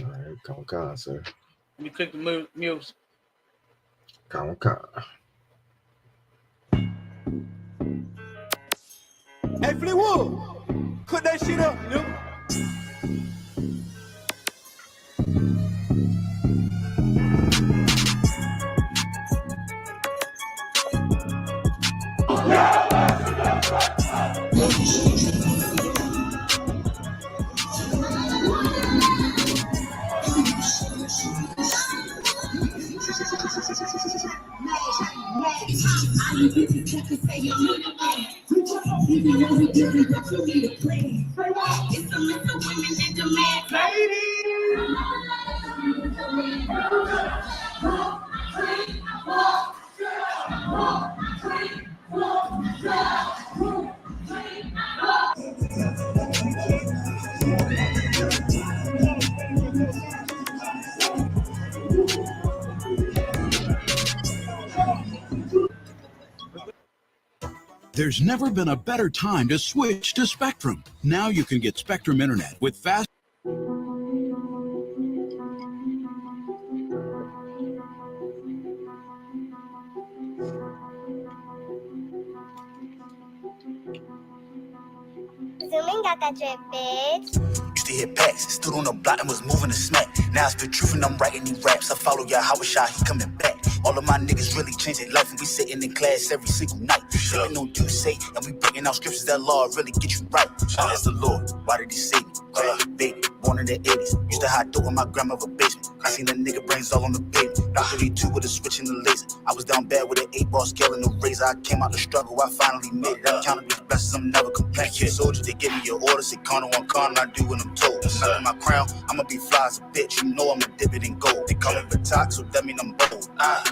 All right, come on, sir. Let me click the music. Come on. Hey, Fleetwood, put that shit up, nigga. There's never been a better time to switch to Spectrum. Now you can get Spectrum Internet with fast. Zooming got that drip, bitch. Used to hit packs, stood on the block and was moving the smack. Now I spit truth and I'm writing new raps. I follow YAHANNA, he coming back. All of my niggas really changed their life and we sitting in class every single night. Sipping on you say, and we bringing out scriptures that law really get you right. That's the Lord, why did he save me? Baby, born in the 80s. Used to hide dope in my grandmother's basement. I seen the nigga brains all on the pavement. 32 with a switch and the laser. I was down bad with an 8-ball scale and a razor. I came out the struggle, I finally made it. I counted these blessings, I'm never complaining. Soldier, they give me your orders, they corner one corner, I do what I'm told. Under my crown, I'ma be fly as a bitch. You know I'ma dip it in gold. They call me Batak, so that mean I'm bold.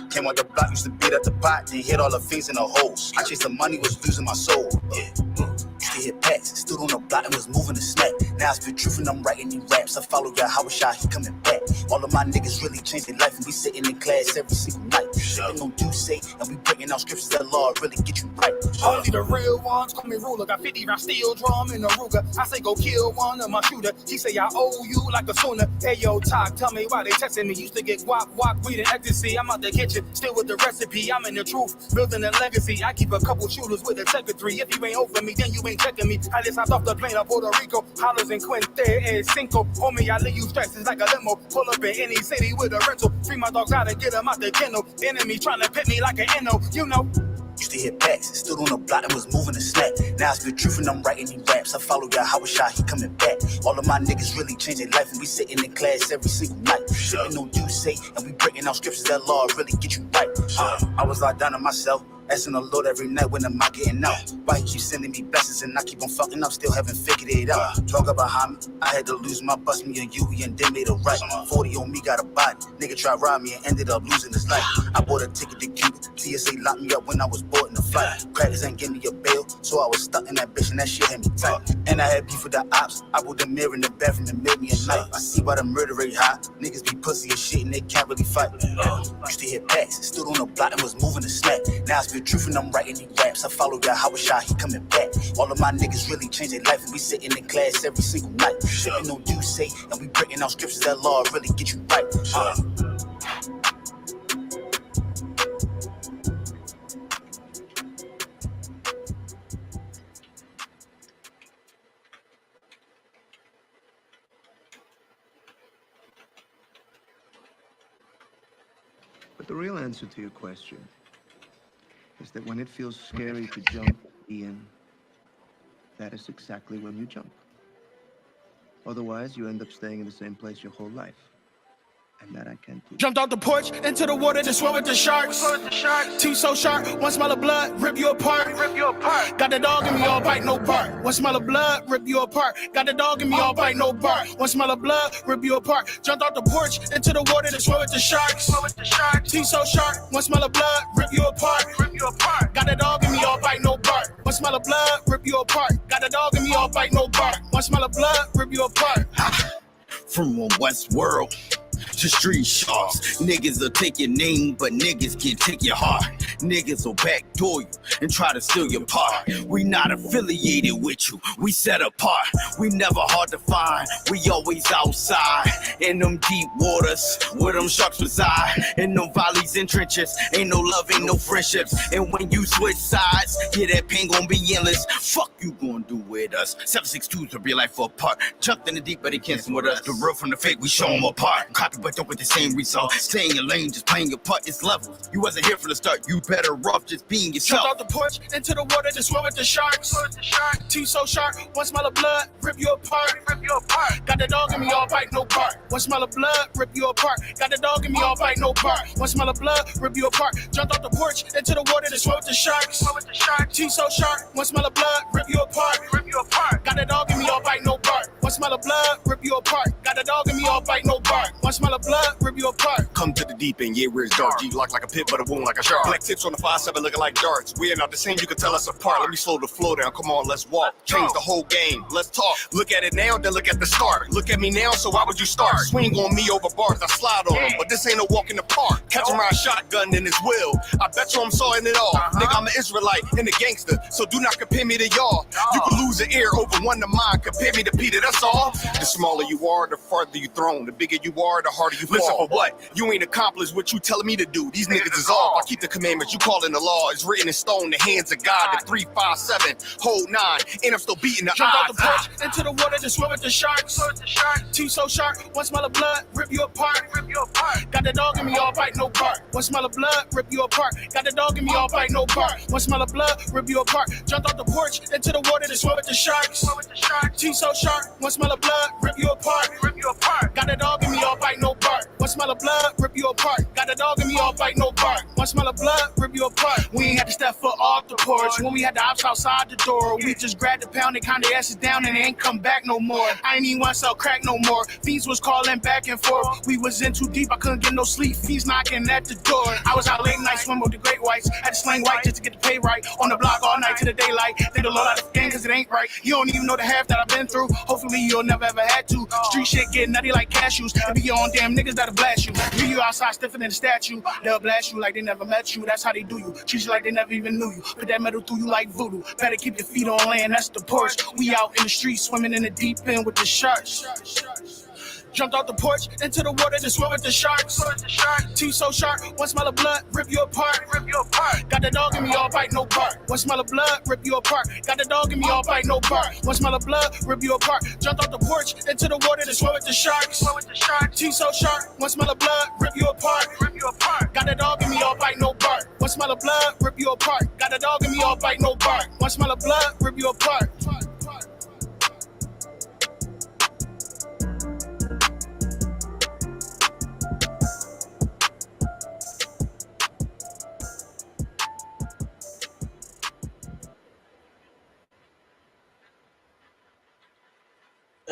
Came out the block, used to beat at the pot, then hit all the things in the holes. I chased the money, was losing my soul. Used to hit packs, stood on the block and was moving the snack. Now I spit truth and I'm writing new raps. I follow YAHANNA, he coming back. All of my niggas really changed their life and we sitting in class every single night. Sipping on you say, and we bringing out scriptures that law really get you right. Only the real ones call me ruler. Got 50 round steel drum in a Ruger. I say go kill one of my shooter. He say I owe you like a sooner. Hey yo, talk, tell me why they texting me. Used to get guap, weed and ecstasy. I'm out the kitchen, still with the recipe. I'm in the truth, building a legacy. I keep a couple shooters with a Tekken 3. If you ain't over me, then you ain't checking me. I just hopped off the plane of Puerto Rico. Hollers and Quinte and Cinco. Homie, I leave you stressed like a limo. Pull up in any city with a rental. Free my dogs out and get them out the kennel. Enemy trying to pit me like an NO, you know. Used to hit packs, stood on the block and was moving the snack. Now I spit truth and I'm writing new raps. I follow YAHANNA, he coming back. All of my niggas really changed their life and we sitting in class every single night. Sipping on you say, and we bringing out scriptures that law really get you right. I was locked down on myself, asking the Lord every night when am I getting out. Why he keep sending me blessings and I keep on fucking up, still haven't figured it out. Talk behind me, I had to lose my bus, me and Yui, and then made a right. 40 on me, got a body. Nigga tried to rob me and ended up losing his life. I bought a ticket to Cuba. TSA locked me up when I was boarding the flight. Crackers ain't give me a bail, so I was stuck in that bitch and that shit had me tight. And I had beef with the ops. I put the mirror in the bathroom and made me a knife. I see why the murder rate high. Niggas be pussy and shit and they can't really fight. Used to hit packs, stood on the block and was moving the snack. Now I spit truth and I'm writing new raps. I follow YAHANNA, he coming back. All of my niggas really changed their life and we sitting in class every single night. Sipping on you say, and we bringing out scriptures that law really get you right. But the real answer to your question is that when it feels scary to jump, Ian, that is exactly when you jump. Otherwise, you end up staying in the same place your whole life. And that I can't do. Jumped off the porch into the water to swim with the sharks. Teeth so sharp, one smell of blood, rip you apart. Got the dog in me, all bite, no bark. One smell of blood, rip you apart. Got the dog in me, all bite, no bark. One smell of blood, rip you apart. Jumped off the porch into the water to swim with the sharks. Teeth so sharp, one smell of blood, rip you apart. Got the dog in me, all bite, no bark. One smell of blood, rip you apart. Got the dog in me, all bite, no bark. One smell of blood, rip you apart. From a Westworld to street sharks. Niggas will take your name, but niggas can't take your heart. Niggas will backdoor you and try to steal your part. We not affiliated with you, we set apart. We never hard to find, we always outside. In them deep waters, where them sharks reside. In them valleys and trenches, ain't no love, ain't no friendships. And when you switch sides, yeah, that pain gon' be endless. Fuck you gon' do with us. 762s will be like for apart. Jumped in the deep, but they can't swim with us. The real from the fake, we show them apart. Copy, but don't with the same result. Stay in your lane, just playing your part, it's levels. You wasn't here from the start, you better off just being yourself. Jump off the porch into the water, just swim with the sharks. Teeth so sharp, one smell of blood, rip you apart. Got the dog in me, all bite, no part. One smell of blood, rip you apart. Got the dog in me, all bite, no part. One smell of blood, rip you apart. Jumped off the porch into the water, just swim with the sharks. Teeth so sharp, one smell of blood, rip you apart. Got the dog in me, all bite, no part. One smell of blood, rip you apart. Got the dog in me, all bite, no part. One smell of blood, rip you apart. Come to the deep end, yeah, where it's dark. G locked like a pit, but a wound like a shark. Black tips on the 5-7 looking like darts. We are not the same, you can tell us apart. Let me slow the flow down, come on, let's walk. Change the whole game, let's talk. Look at it now, then look at the start. Look at me now, so why would you start? Swing on me over bars, I slide on them, but this ain't no walk in the park. Catch him around shotgun in his will. I bet you I'm sawing it all. Nigga, I'm an Israelite and a gangster, so do not compare me to y'all. You can lose an ear over one to mine. Compare me to Peter, that's all. The smaller you are, the farther you thrown. The bigger you are, the harder you fall. Listen for what? You ain't accomplished what you telling me to do. These niggas is off. I keep the commandments, you calling the law. It's written in stone, the hands of God. The 3, 5, 7, hold 9, and I'm still beating the Jump odds. off the porch into the water, just swim with the sharks. Teeth so sharp, one smell of blood, rip you apart. Got the dog in me, all bite, no part. One smell of blood, rip you apart. Got the dog in me, all bite, no part. One smell of blood, rip you apart. Jumped off the porch into the water, just swim with the sharks. Teeth so sharp, one smell of blood, rip you apart. Got the dog in me, all bite, no part. One smell of blood, rip you apart. Got the dog in me, all bite, no part. One smell of blood, rip you apart. We ain't had to step foot off the porch. When we had the ops outside the door, we just grabbed the pound and kind of asses down and they ain't come back no more. I ain't even want to sell crack no more. Fiends was calling back and forth. We was in too deep, I couldn't get no sleep. Fiends knocking at the door. I was out late night swimming with the great whites. Had to slang white just to get the pay right. On the block all night to the daylight. They the load out of the game cause it ain't right. You don't even know the half that I've been through. Hopefully you'll never ever had to. Street shit get nutty like cashews. It be your own damn niggas that'll blast you. Leave you outside stiffer than a statue. They'll blast you like they never met you. That's how they do you. Treat you like they never even knew you. Put that metal through you like voodoo. Better keep your feet on land, that's the porch. We out in the streets swimming in the deep end with the sharks. Jumped off the porch into the water, just swim with the sharks. Teeth so sharp, one smell of blood, rip you apart. Got the dog in me, all bite, no part. One smell of blood, rip you apart. Got the dog in me, all bite, no part. One smell of blood, rip you apart. Jumped off the porch into the water, just swim with the sharks. Teeth so sharp, one smell of blood, rip you apart. Got the dog in me, all bite, no part. One smell of blood, rip you apart. Got the dog in me, all bite, no part. One smell of blood, rip you apart.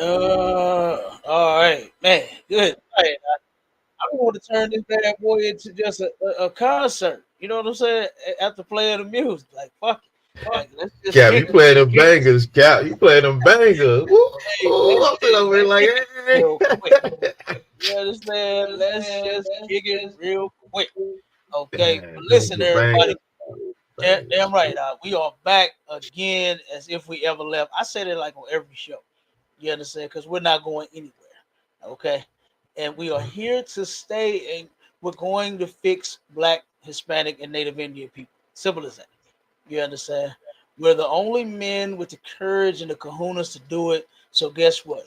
All right, man, good. All right, I want to turn this bad boy into just a concert. You know what I'm saying? After playing the music, like fuck it. Like, let's just Cap, you play them bangers, Cap. You play them bangers. Woo, woo, I'm feeling over here like, hey. Real quick. You understand? Let's just kick it real quick. Okay, Man, but listen, everybody. bangers. Damn right. We are back again as if we ever left. I say that like on every show. You understand? Because we're not going anywhere. Okay. And we are here to stay, and we're going to fix Black, Hispanic, and Native Indian people. Simple as that. You understand? We're the only men with the courage and the kahunas to do it. So guess what?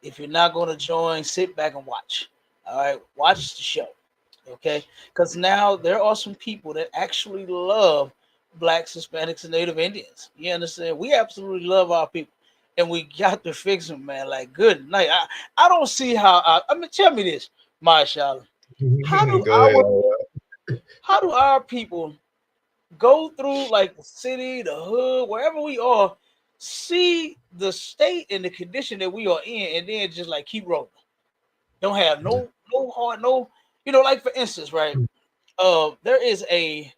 If you're not going to join, sit back and watch. All right? Watch the show. Okay? Because now there are some people that actually love Blacks, Hispanics, and Native Indians. You understand? We absolutely love our people. And we got to fix them, man. Like, good night. I don't see how. I mean, tell me this, Marshala. How do our people go through like the city, the hood, wherever we are, see the state and the condition that we are in, and then just like keep rolling? Don't have no heart, no. You know, like for instance, right? There is a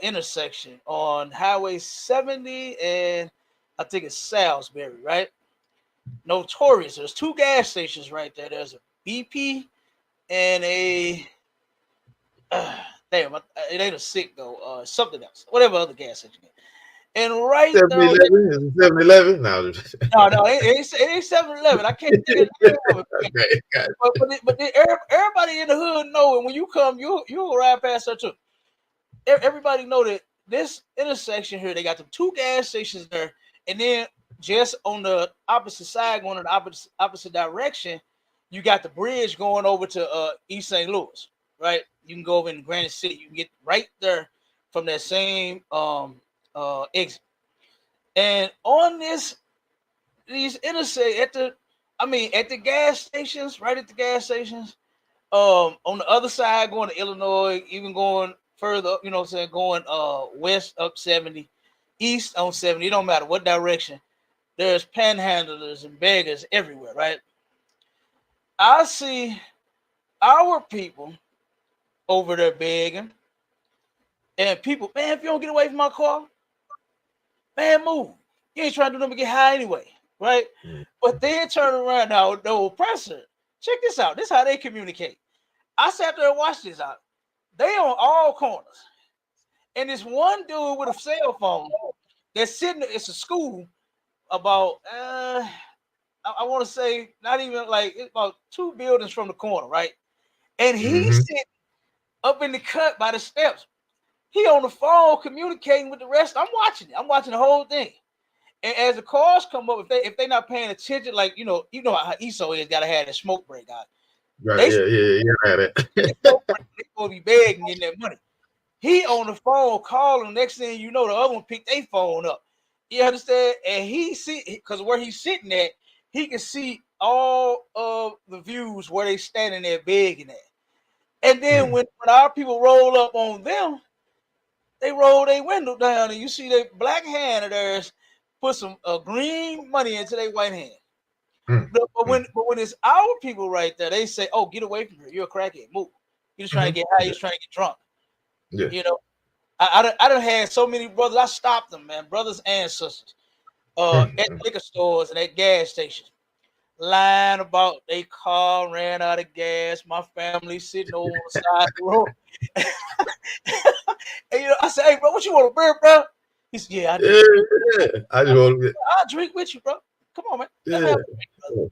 intersection on Highway 70 and I think it's Salisbury, right? Notorious. There's two gas stations right there. There's a BP and a Damn, it ain't a sick though. Something else, whatever other gas station. And right there, 7-Eleven? Is it 7-Eleven? No. no, it ain't 7-Eleven. I can't think of the name of it. Okay, got it. But everybody in the hood know it. When you come, you'll ride past her too. Everybody know that this intersection here, they got the 2 gas stations there, and then just on the opposite side, going in the opposite direction, you got the bridge going over to East St. Louis, right? You can go over in Granite City. You can get right there from that same exit. And on these interstate at the gas stations, right at the gas stations, on the other side going to Illinois, even going further, you know what I'm saying, going west up 70, east on 70, it don't matter what direction. There's panhandlers and beggars everywhere, right? I see our people over there begging, and people, man, if you don't get away from my car, man, move. You ain't trying to do nothing to get high anyway, right? But then turn around now, the oppressor. Check this out. This is how they communicate. I sat there and watched this out. They on all corners. And this one dude with a cell phone that's sitting, it's a school about, I want to say, not even like, it's about 2 buildings from the corner, right? And he's sitting up in the cut by the steps. He on the phone communicating with the rest. I'm watching it. I'm watching the whole thing. And as the cars come up, if they not paying attention, like you know how ESO is, gotta have that smoke break out. Right, yeah, had it. They gonna be begging in that money. He on the phone calling. Next thing you know, the other one picked their phone up. You understand? And he see, because where he's sitting at, he can see all of the views where they standing there begging at. And then when our people roll up on them, they roll their window down, and you see that black hand of theirs put some green money into their white hand. But when it's our people right there, they say, "Oh, get away from her! You're a crackhead. Move. You're just trying to get high. You're trying to get drunk." Yeah. You know, I done had so many brothers. I stopped them, man, brothers and sisters, at liquor stores and at gas stations, lying about they car ran out of gas. My family sitting over on the side of the road. And I said, "Hey, bro, what you want, a beer, bro?" He said, "Yeah, I do." Yeah. I just want to get. I'll drink with you, bro. Come on, man. Yeah. You know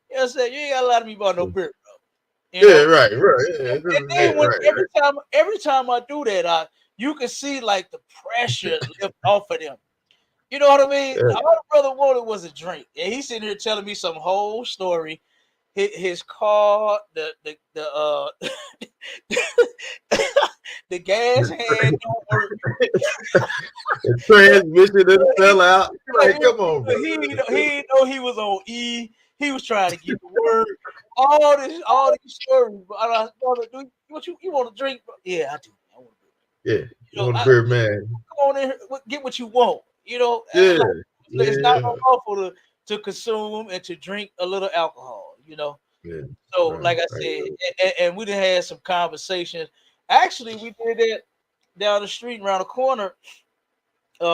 what I'm saying? You ain't got a lot of me about no beer, bro. Yeah, right. Yeah. And then every time I do that, you can see like the pressure lift off of them. You know what I mean? Yeah. All the brother wanted was a drink, and he's sitting here telling me some whole story. His car, the the gas hand don't work. The transmission didn't fell out. Like, come on, bro. He didn't know he was on E. He was trying to get the word. All these stories. Brother, what you want to drink? Bro? Yeah, I do. I want to drink. Yeah, you want a beer, man. Come on in here, get what you want. Yeah. It's not unlawful to consume and to drink a little alcohol. Yeah. So, like I said, and we done had some conversations. Actually, we did that down the street, around the corner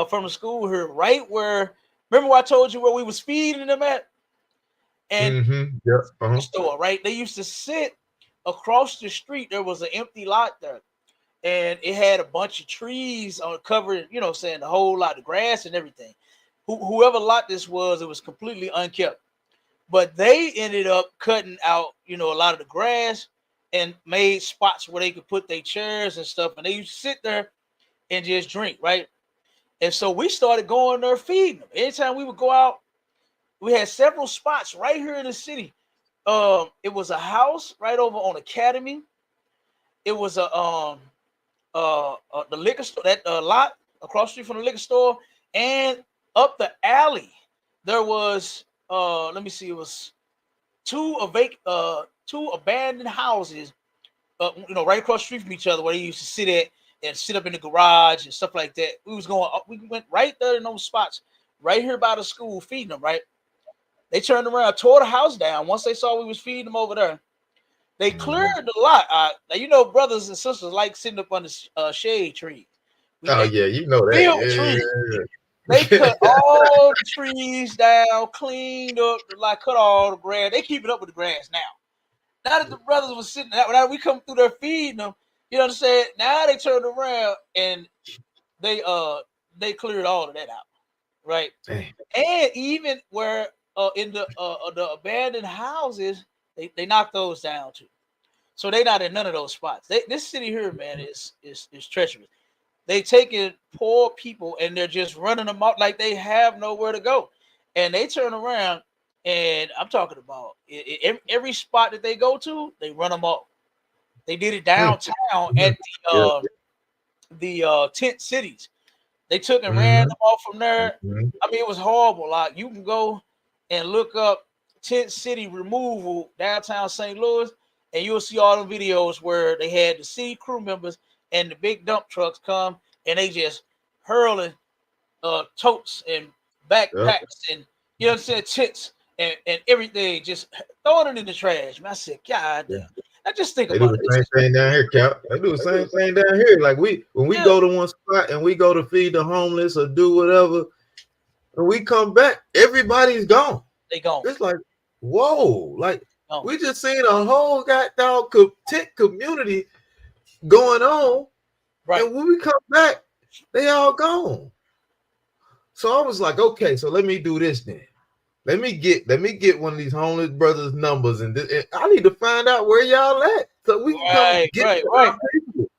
from the school here, right where. Remember what I told you where we was feeding them at? And the store, right? They used to sit across the street. There was an empty lot there, and it had a bunch of trees on covered, saying the whole lot of grass and everything. Whoever lot this was, it was completely unkept. But they ended up cutting out, a lot of the grass and made spots where they could put their chairs and stuff. And they used to sit there and just drink, right? And so we started going there feeding them. Anytime we would go out, we had several spots right here in the city. It was a house right over on Academy. It was the liquor store, that lot across the street from the liquor store, and up the alley there was let me see, it was two abandoned houses, right across the street from each other, where they used to sit at and sit up in the garage and stuff like that. We went right there in those spots, right here by the school, feeding them, right? They turned around, tore the house down. Once they saw we was feeding them over there, they cleared the lot. Now, brothers and sisters like sitting up under shade trees. Yeah, you know that. Yeah. They cut all the trees down, cleaned up, like cut all the grass. They keep it up with the grass now. Now that the brothers was sitting, now we come through there feeding them, You know what I'm saying? Now they turned around and they cleared all of that out, right? Damn. And even where in the abandoned houses, they knocked those down too. So they not in none of those spots. This city here, man, is treacherous. They taking poor people and they're just running them out like they have nowhere to go. And they turn around and I'm talking about every spot that they go to, they run them off. They did it downtown at the tent cities. They took and ran them off from there. I mean, it was horrible. Like you can go and look up tent city removal downtown St. Louis, and you'll see all the videos where they had the city crew members and the big dump trucks come and they just hurling totes and backpacks and you know what I'm saying, tents and everything, just throwing it in the trash. Man, I said, God damn. I just think they about do the same thing down here, Cap. They do the same thing down here. Like when we go to one spot and we go to feed the homeless or do whatever, and we come back, everybody's gone. They gone. It's like, whoa, like we just seen a whole goddamn tent community going on, right? And when we come back, they all gone. So I was like, okay, so let me do this then. Let me get one of these homeless brothers' numbers, and I need to find out where y'all at so we can come get our people.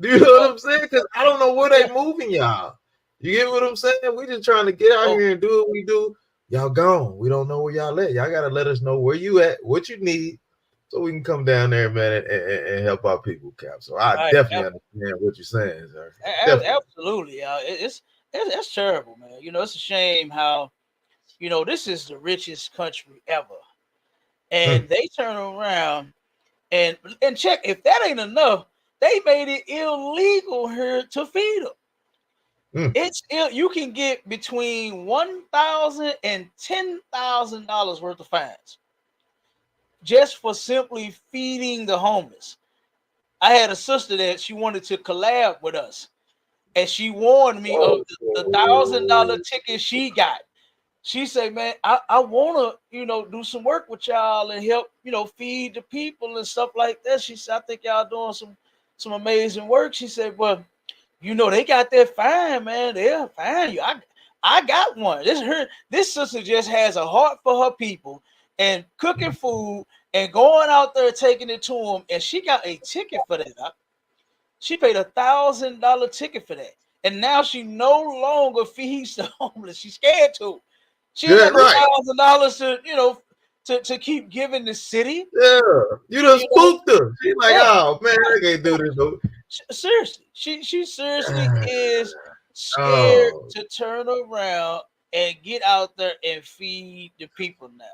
Do you know what I'm saying? Because I don't know where they moving y'all. You get what I'm saying? We just trying to get out here and do what we do. Y'all gone. We don't know where y'all at. Y'all gotta let us know where you at, what you need, so we can come down there, man, and help our people, Cap. So I definitely understand what you're saying, sir. Absolutely, it's terrible, man. You know, it's a shame how, you know, this is the richest country ever, and they turn around and check. If that ain't enough, they made it illegal here to feed them. It's you can get between $1,000 and $10,000 worth of fines just for simply feeding the homeless. I had a sister that she wanted to collab with us, and she warned me of the $1,000 ticket she got. She said, man, I want to, you know, do some work with y'all and help, you know, feed the people and stuff like that. She said, I think y'all doing some amazing work. She said, well, you know, they got that fine, man. They'll fine you. I got one. This sister just has a heart for her people and cooking food and going out there taking it to them. And she got a ticket for that. She paid $1,000 ticket for that. And now she no longer feeds the homeless. She's scared to. She got $1,000 to, you know, to keep giving the city. Yeah, you done spooked her. She's like, oh man, I can't do this. No. Seriously, she seriously is scared to turn around and get out there and feed the people now,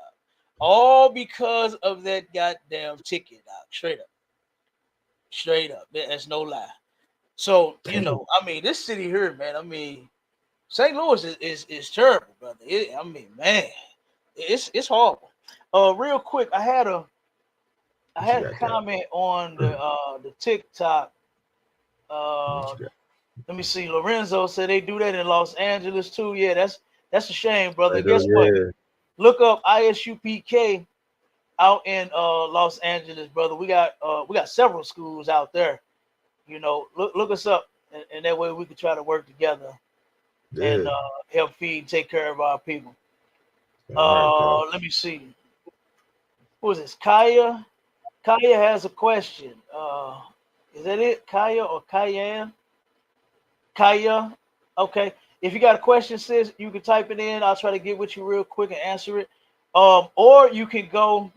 all because of that goddamn ticket. Straight up, that's no lie. So you know, I mean, this city here, man. I mean, St. Louis is terrible, brother. I mean, man, it's horrible. Real quick, I had a comment on the TikTok. Let me see. Lorenzo said they do that in Los Angeles too. Yeah, that's a shame, brother. Guess what? Look up ISUPK out in Los Angeles, brother. We got several schools out there. You know, look us up, and that way we can try to work together and help feed, take care of our people. Let me see. Who is this? Kaya. Kaya has a question. Is that it? Kaya or Kaya? Kaya. Okay. If you got a question, sis, you can type it in. I'll try to get with you real quick and answer it. Or you can go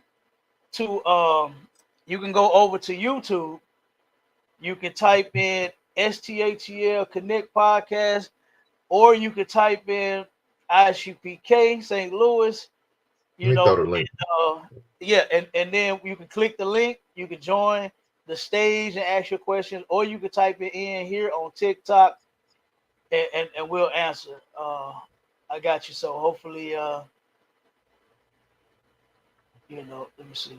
to you can go over to YouTube. You can type in STHL Connect Podcast, or you can type in ISUPK St. Louis. You know, and then you can click the link. You can join the stage and ask your questions, or you can type it in here on TikTok, and we'll answer. I got you. So hopefully, you know, let me see.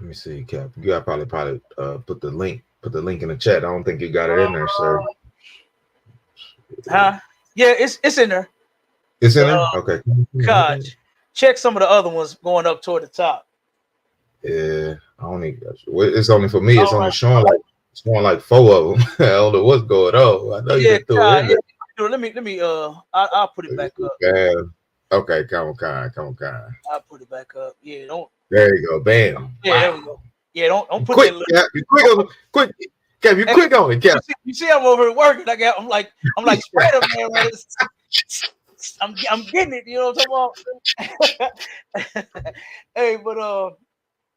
Let me see, Cap. You got probably put the link in the chat. I don't think you got it in there, sir. Huh? Yeah, it's in there. It's in there? Okay. God, check some of the other ones going up toward the top. Yeah, I don't even. It's only for me. It's All only right. showing like 4 of them. I don't know what's going on. I know you Yeah, done threw it in yeah. there. Let me. I'll put it back up. Bam. Okay, come on. I'll put it back up. Yeah, don't. There you go. Bam. Yeah, there Wow. we go. Yeah, don't You put quick, that. Cap. You quick Don't on put, the quick. Cap, you hey, quick on it, Cap. you see, I'm over here working. I'm like Spider Man. Right? I'm getting it. You know what I'm talking about? Hey, but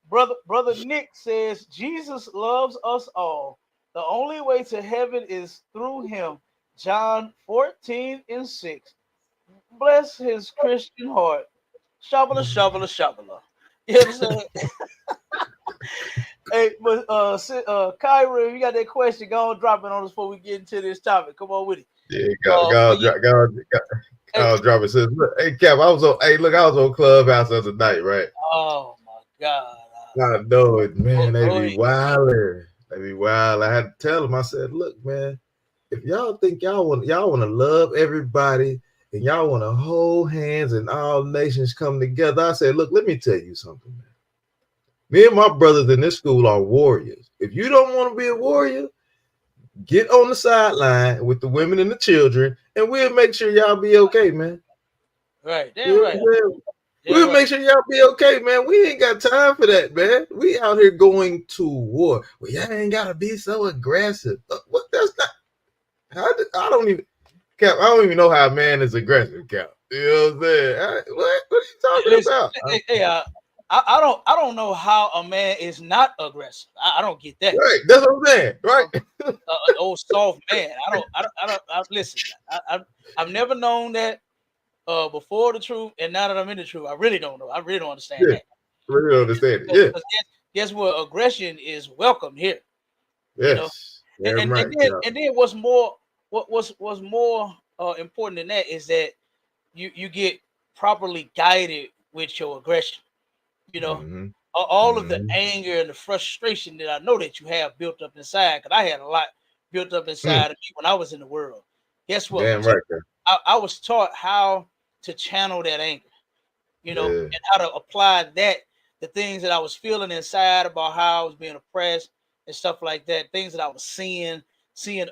brother Nick says Jesus loves us all. The only way to heaven is through him. John 14:6. Bless his Christian heart. Shabala. You know what I'm saying? Hey, but Kyra, you got that question? Go on, drop it on us before we get into this topic. Come on with it. Yeah, But yeah, hey, drop it. Says, look, hey, Cap, I was on Clubhouse the other night, right? oh my God. I know it, man. They Go be ahead. wilder. They be wild. I had to tell them. I said, look, man, if y'all think y'all want to love everybody and y'all want to hold hands and all nations come together, I said, look, let me tell you something, man. Me and my brothers in this school are warriors. If you don't want to be a warrior, get on the sideline with the women and the children, and we'll make sure y'all be okay, man. Right, You damn know right. what I'm saying? Damn We'll right. make sure y'all be okay, man. We ain't got time for that, man. We out here going to war. Well, y'all ain't gotta be so aggressive. What? That's not. I don't even. Cap. I don't even know how a man is aggressive, Cap. You know what I'm saying? What are you talking Listen, about? hey, I don't know how a man is not aggressive. I don't get that. Right. That's what I'm saying. Right. An old soft man. Listen. I've never known that before the truth, and now that I'm in the truth, I really don't know. I really don't understand Yeah. that. Really don't understand it. Yeah. Because guess what? Aggression is welcome here. You know, Yes. Damn right, Cap. and then what's more what's more important than that is that you get properly guided with your aggression. You know, Mm-hmm. all of the Mm-hmm. anger and the frustration that I know that you have built up inside, because I had a lot built up inside of me when I was in the world. Guess what? Damn right, Cap. I was taught how to channel that anger, you know, Yeah. and how to apply that, the things that I was feeling inside about how I was being oppressed and stuff like that, things that I was seeing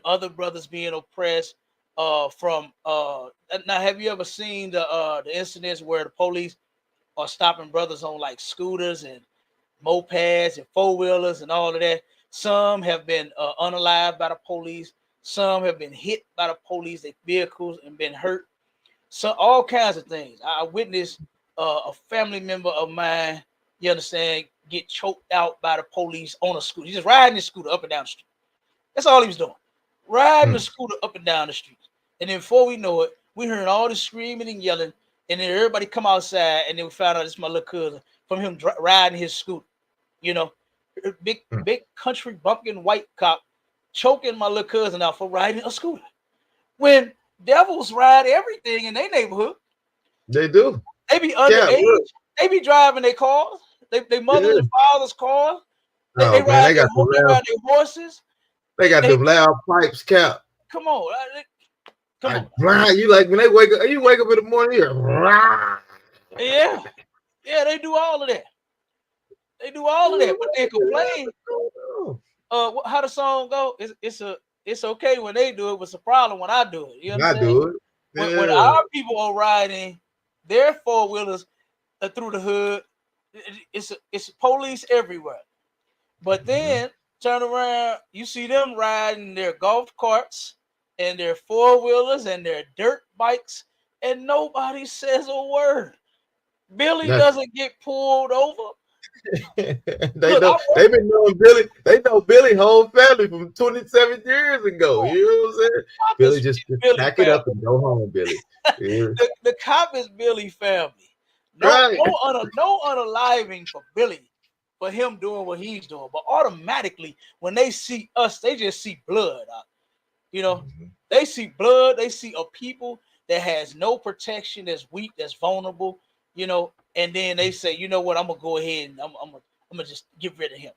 other brothers being oppressed from now have you ever seen the incidents where the police are stopping brothers on like scooters and mopeds and four-wheelers and all of that? Some have been unalived by the police, some have been hit by the police, their vehicles, and been hurt, so all kinds of things. I witnessed a family member of mine, you understand, get choked out by the police on a scooter. He's just riding his scooter up and down the street. That's all he was doing, riding the scooter up and down the street. And then before we know it, we heard all this screaming and yelling, and then everybody come outside, and then we found out it's my little cousin from him riding his scooter. You know, big country bumpkin white cop choking my little cousin out for riding a scooter. When devils ride everything in their neighborhood, They do. they be Yeah. underage. Look. They be driving their cars. They mothers Yeah. and fathers' cars. They Oh man, ride they ride their horses. they got They them loud pipes, Cap. come on, come I on. blind you like when they wake up. You wake up in the morning, you're Yeah, they do all of that. They do all of that, but they complain. How the song go? It's okay when they do it, but it's a problem when I do it. You I understand? do it. When Yeah. our people are riding their four wheelers through the hood, it's police everywhere. But then turn around, you see them riding their golf carts and their four wheelers and their dirt bikes, and nobody says a word. Billy Nothing. doesn't get pulled over. they Look, know they've been knowing Billy. They know Billy whole family from 27 years ago. You know what I'm saying? Billy just Billy pack it family. up and go home, Billy. Yeah. The cop is Billy family. Right. No unaliving for Billy for him doing what he's doing. But automatically, when they see us, they just see blood. You know, they see blood. They see a people that has no protection, that's weak, that's vulnerable. You know, and then they say, you know what? I'm gonna go ahead and I'm gonna just get rid of him.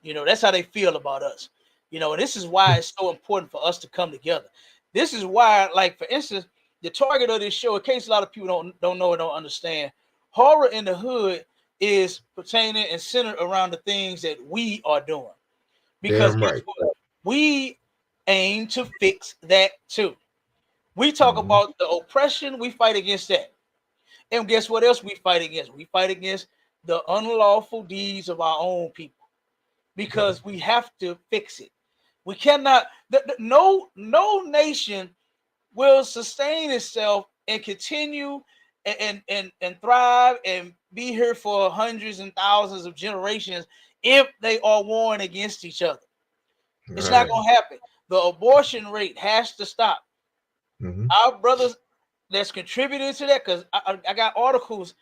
You know, that's how they feel about us. You know, and this is why it's so important for us to come together. This is why, like for instance, the target of this show, in case a lot of people don't know or don't understand, horror in the hood is pertaining and centered around the things that we are doing. Because Damn right. we aim to fix that too. We talk about the oppression, we fight against that. And guess what else we fight against? We fight against the unlawful deeds of our own people because we have to fix it. We cannot, no nation will sustain itself and continue and thrive and be here for hundreds and thousands of generations if they are warring against each other. It's not going to happen. The abortion rate has to stop. Our brothers that's contributing to that, because I got articles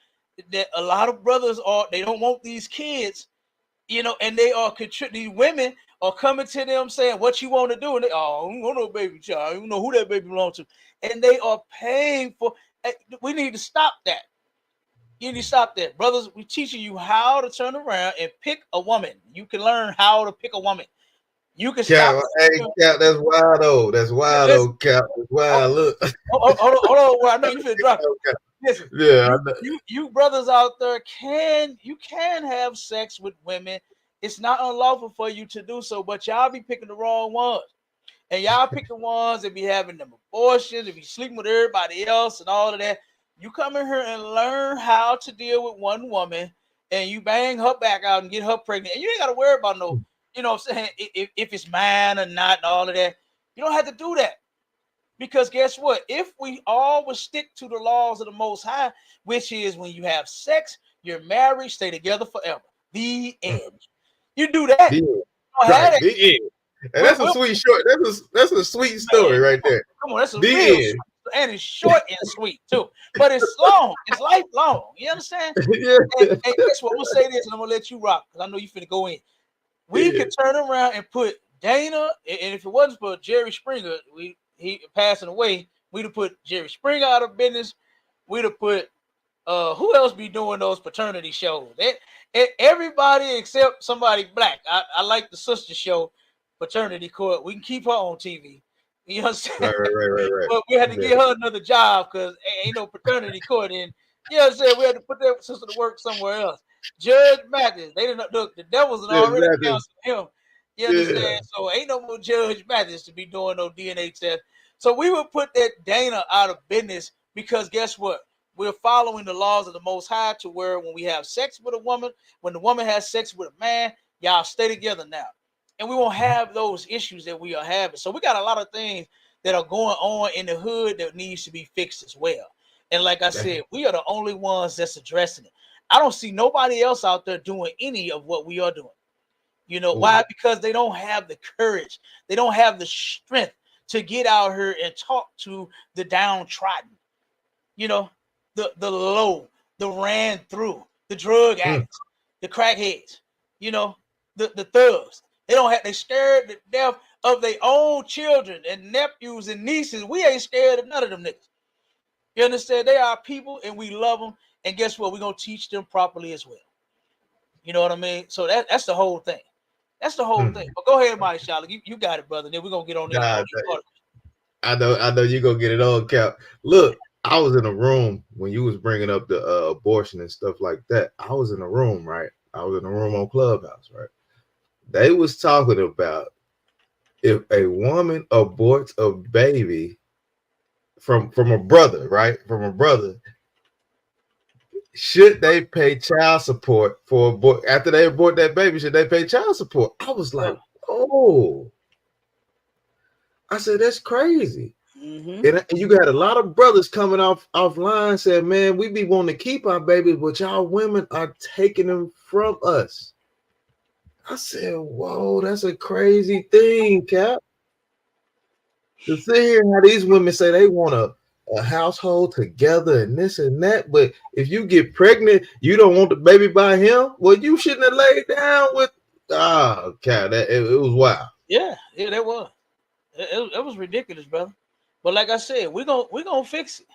that a lot of brothers they don't want these kids, you know, and they are these women are coming to them saying, what you want to do? And they, I don't want no baby child. I don't know who that baby belongs to. And they are paying for. We need to stop that. You need to stop that. Brothers, we're teaching you how to turn around and pick a woman. You can learn how to pick a woman. You can stop. Hey, Cap, that's wild though. That's wild though, Cap. That's wild. Look. Hold on. Well, I know you finna drop it. Okay. Listen, yeah, you brothers out there can have sex with women. It's not unlawful for you to do so, but y'all be picking the wrong ones. And y'all pick the ones that be having them abortions, that be sleeping with everybody else and all of that. You come in here and learn how to deal with one woman and you bang her back out and get her pregnant. And you ain't got to worry about no, you know what I'm saying, if it's mine or not and all of that. You don't have to do that. Because guess what? If we all would stick to the laws of the Most High, which is when you have sex, you're married, stay together forever. The end. You do that. Right, the end. And that's a sweet short. That's a sweet story right there. Come on, that's a real end. And it's short and sweet too. But it's long. It's lifelong. You understand? Yeah. And guess what? I'm gonna say this and I'm gonna let you rock because I know you finna go in. We could turn around and put Dana, and if it wasn't for Jerry Springer, he passing away, we'd have put Jerry Springer out of business. We'd have put who else be doing those paternity shows? Everybody except somebody black. I like the sister show, Paternity Court. We can keep her on TV. You know what I'm saying? Right. But we had to get her another job because ain't no paternity court in. You know what I'm saying? We had to put that sister to work somewhere else. Judge Mathis, they didn't look. The devil's already counseled him. You understand? Yeah. So ain't no more Judge Mathis to be doing no DNA test. So we would put that Dana out of business because guess what? We're following the laws of the Most High to where when we have sex with a woman, when the woman has sex with a man, y'all stay together now. And we won't have those issues that we are having. So we got a lot of things that are going on in the hood that needs to be fixed as well. And like I said, we are the only ones that's addressing it. I don't see nobody else out there doing any of what we are doing. You know why? Because they don't have the courage. They don't have the strength to get out here and talk to the downtrodden. You know, the low, the ran through, the drug addicts, the crackheads, you know, the thugs. They scared to death of their own children and nephews and nieces. We ain't scared of none of them niggas. You understand? They are people and we love them. And guess what? We're going to teach them properly as well. You know what I mean? So that's the whole thing. That's the whole thing. But go ahead, Mike Charlotte. You got it, brother. Then we're going to get on I know you're going to get it on, Cap. Look, I was in a room when you was bringing up the abortion and stuff like that. I was in a room, right? I was in a room on Clubhouse, right? They was talking about if a woman aborts a baby from a brother, right? From a brother, should they pay child support for after they abort that baby? Should they pay child support? I was like, oh, I said that's crazy. And you got a lot of brothers coming offline saying, man, we be wanting to keep our babies, but y'all women are taking them from us. I said, whoa, that's a crazy thing, Cap. To sit here and how these women say they want a household together and this and that, but if you get pregnant, you don't want the baby by him. Well, you shouldn't have laid down with. Cap, it was wild. Yeah, that was. It was ridiculous, brother. But like I said, we're gonna fix it.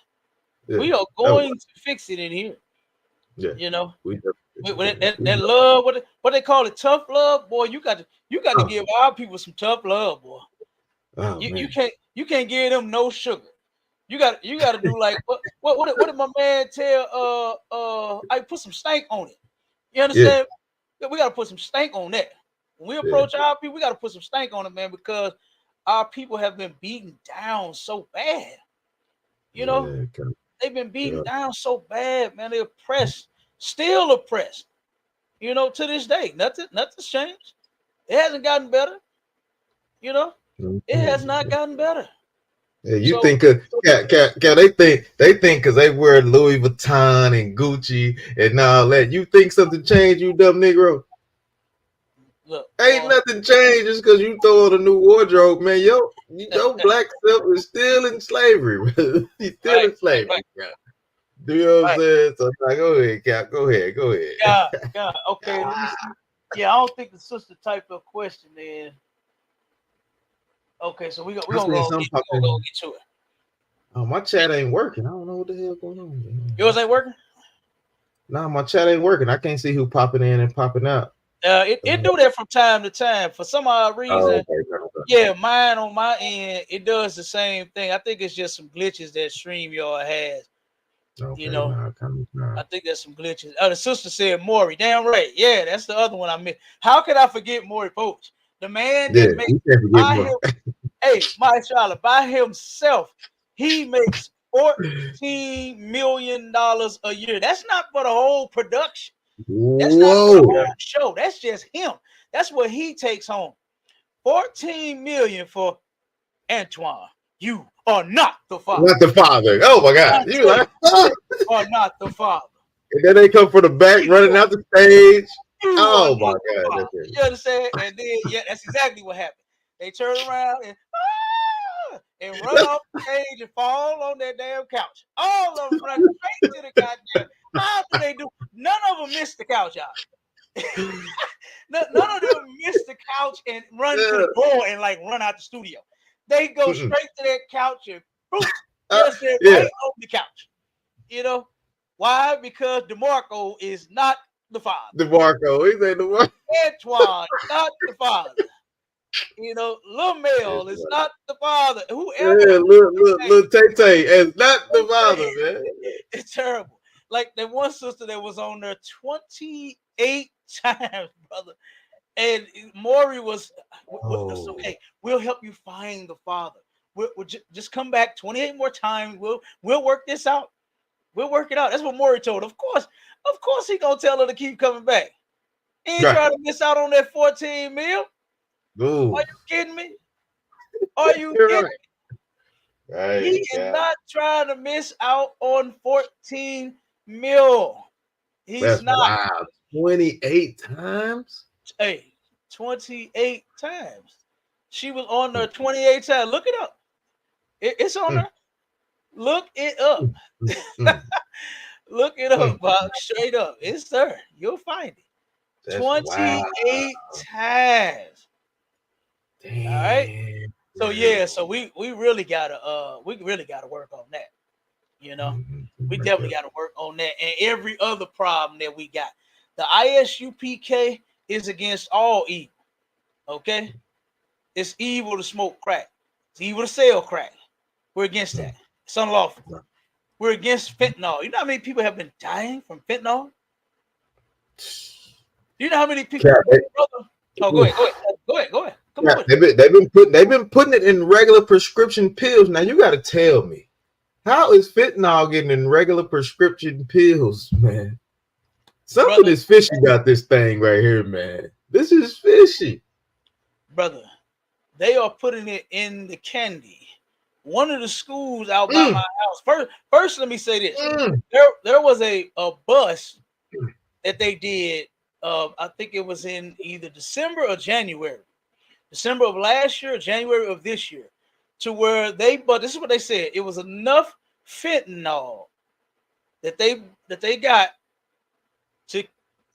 Yeah. We are going to fix it in here. Yeah, you know, that love, what they call it, tough love, boy. You got to give our people some tough love, boy. You can't give them no sugar. You got to do like what did my man tell? I put some stank on it. You Yeah, understand? We got to put some stank on that. When we yeah, approach our people, we got to put some stank on it, man, because our people have been beaten down so bad. You know, yeah, they've been beaten yeah. down so bad, man. They're oppressed, still oppressed. You know, to this day, nothing's changed. It hasn't gotten better. You know, it has not Mhm. gotten better. Yeah, you So, think they think because they wear Louis Vuitton and Gucci and all that. You think something changed, you dumb Negro? look, Ain't nothing changed just because you throw on a new wardrobe, man. Your black self is still in slavery. He's still right, in slavery, right, bro. Do you know what I'm right. saying? So like, go ahead, Cap. Go ahead. Go ahead. God. Okay, let me see. Yeah, I don't think the sister typed a question in. Okay, so I seen some we gonna go popping. get to it. Oh, my chat ain't working. I don't know what the hell going on. Yours ain't working. Nah, my chat ain't working. I can't see who popping in and popping out. It do that from time to time for some odd Oh, reason. okay. Yeah, mine on my end, it does the same thing. I think it's just some glitches that StreamYard has. You Okay, know, nah. I think there's some glitches. Oh, the sister said Maury. Damn right. Yeah, that's the other one I missed. How could I forget Maury Poach? The man Yeah, that makes you can't forget by more. him, hey, my child, by himself, he makes $14 million a year. That's not for the whole production. That's not for the Whoa. whole show. That's just him. That's what he takes home. 14 million for Antoine. You are not the father. Not the father. Oh my God. You Andre, like, oh. you are not the father. And then they come from the back running out the stage. You are Oh my not the God. father. You understand? And then, yeah, that's exactly what happened. They turn around and run off the stage and fall on that damn couch. All of them run straight to the goddamn. How do they do? None of them miss the couch, y'all. None of them miss the couch and run to the door and like run out the studio. They go straight to that couch and boom, just there yeah. right on the couch. You know why? Because DeMarco is not the father. DeMarco. He said DeMarco. Antoine, not the father. You know, Lil Mel is not the father. Whoever, Yeah, little Tay is not the father, man. it's terrible. Like the one sister that was on there 28 times, brother. And Maury was, it's okay. We'll help you find the father. We'll just come back 28 more times. We'll work this out. We'll work it out. That's what Maury told. Of course, he gonna tell her to keep coming back. He ain't trying to miss out on that 14 mil. Ooh. Are you kidding me? Are you You're kidding right. me? Right, He is not trying to miss out on 14 mil. He's That's not. wild. 28 times? Hey, 28 times. She was on there 28 times. Look it up. It's on there. Look it up. Look it up, Bob. Straight up. It's there. You'll find it. That's 28 wild. times. Damn. All right. So yeah, so we really gotta work on that. You know, we definitely gotta work on that and every other problem that we got. The ISUPK is against all evil. Okay, it's evil to smoke crack. It's evil to sell crack. We're against that. It's unlawful. We're against fentanyl. You know how many people have been dying from fentanyl? You know how many people? Oh, go ahead. Come on. They've been putting it in regular prescription pills. Now you got to tell me, how is fentanyl getting in regular prescription pills, man? Something is fishy about this thing right here, man. This is fishy, brother. They are putting it in the candy. One of the schools out by my house. First, let me say this: there was a bus that they did. I think it was in either December or January. December of last year, or January of this year, to where but this is what they said: it was enough fentanyl that they got to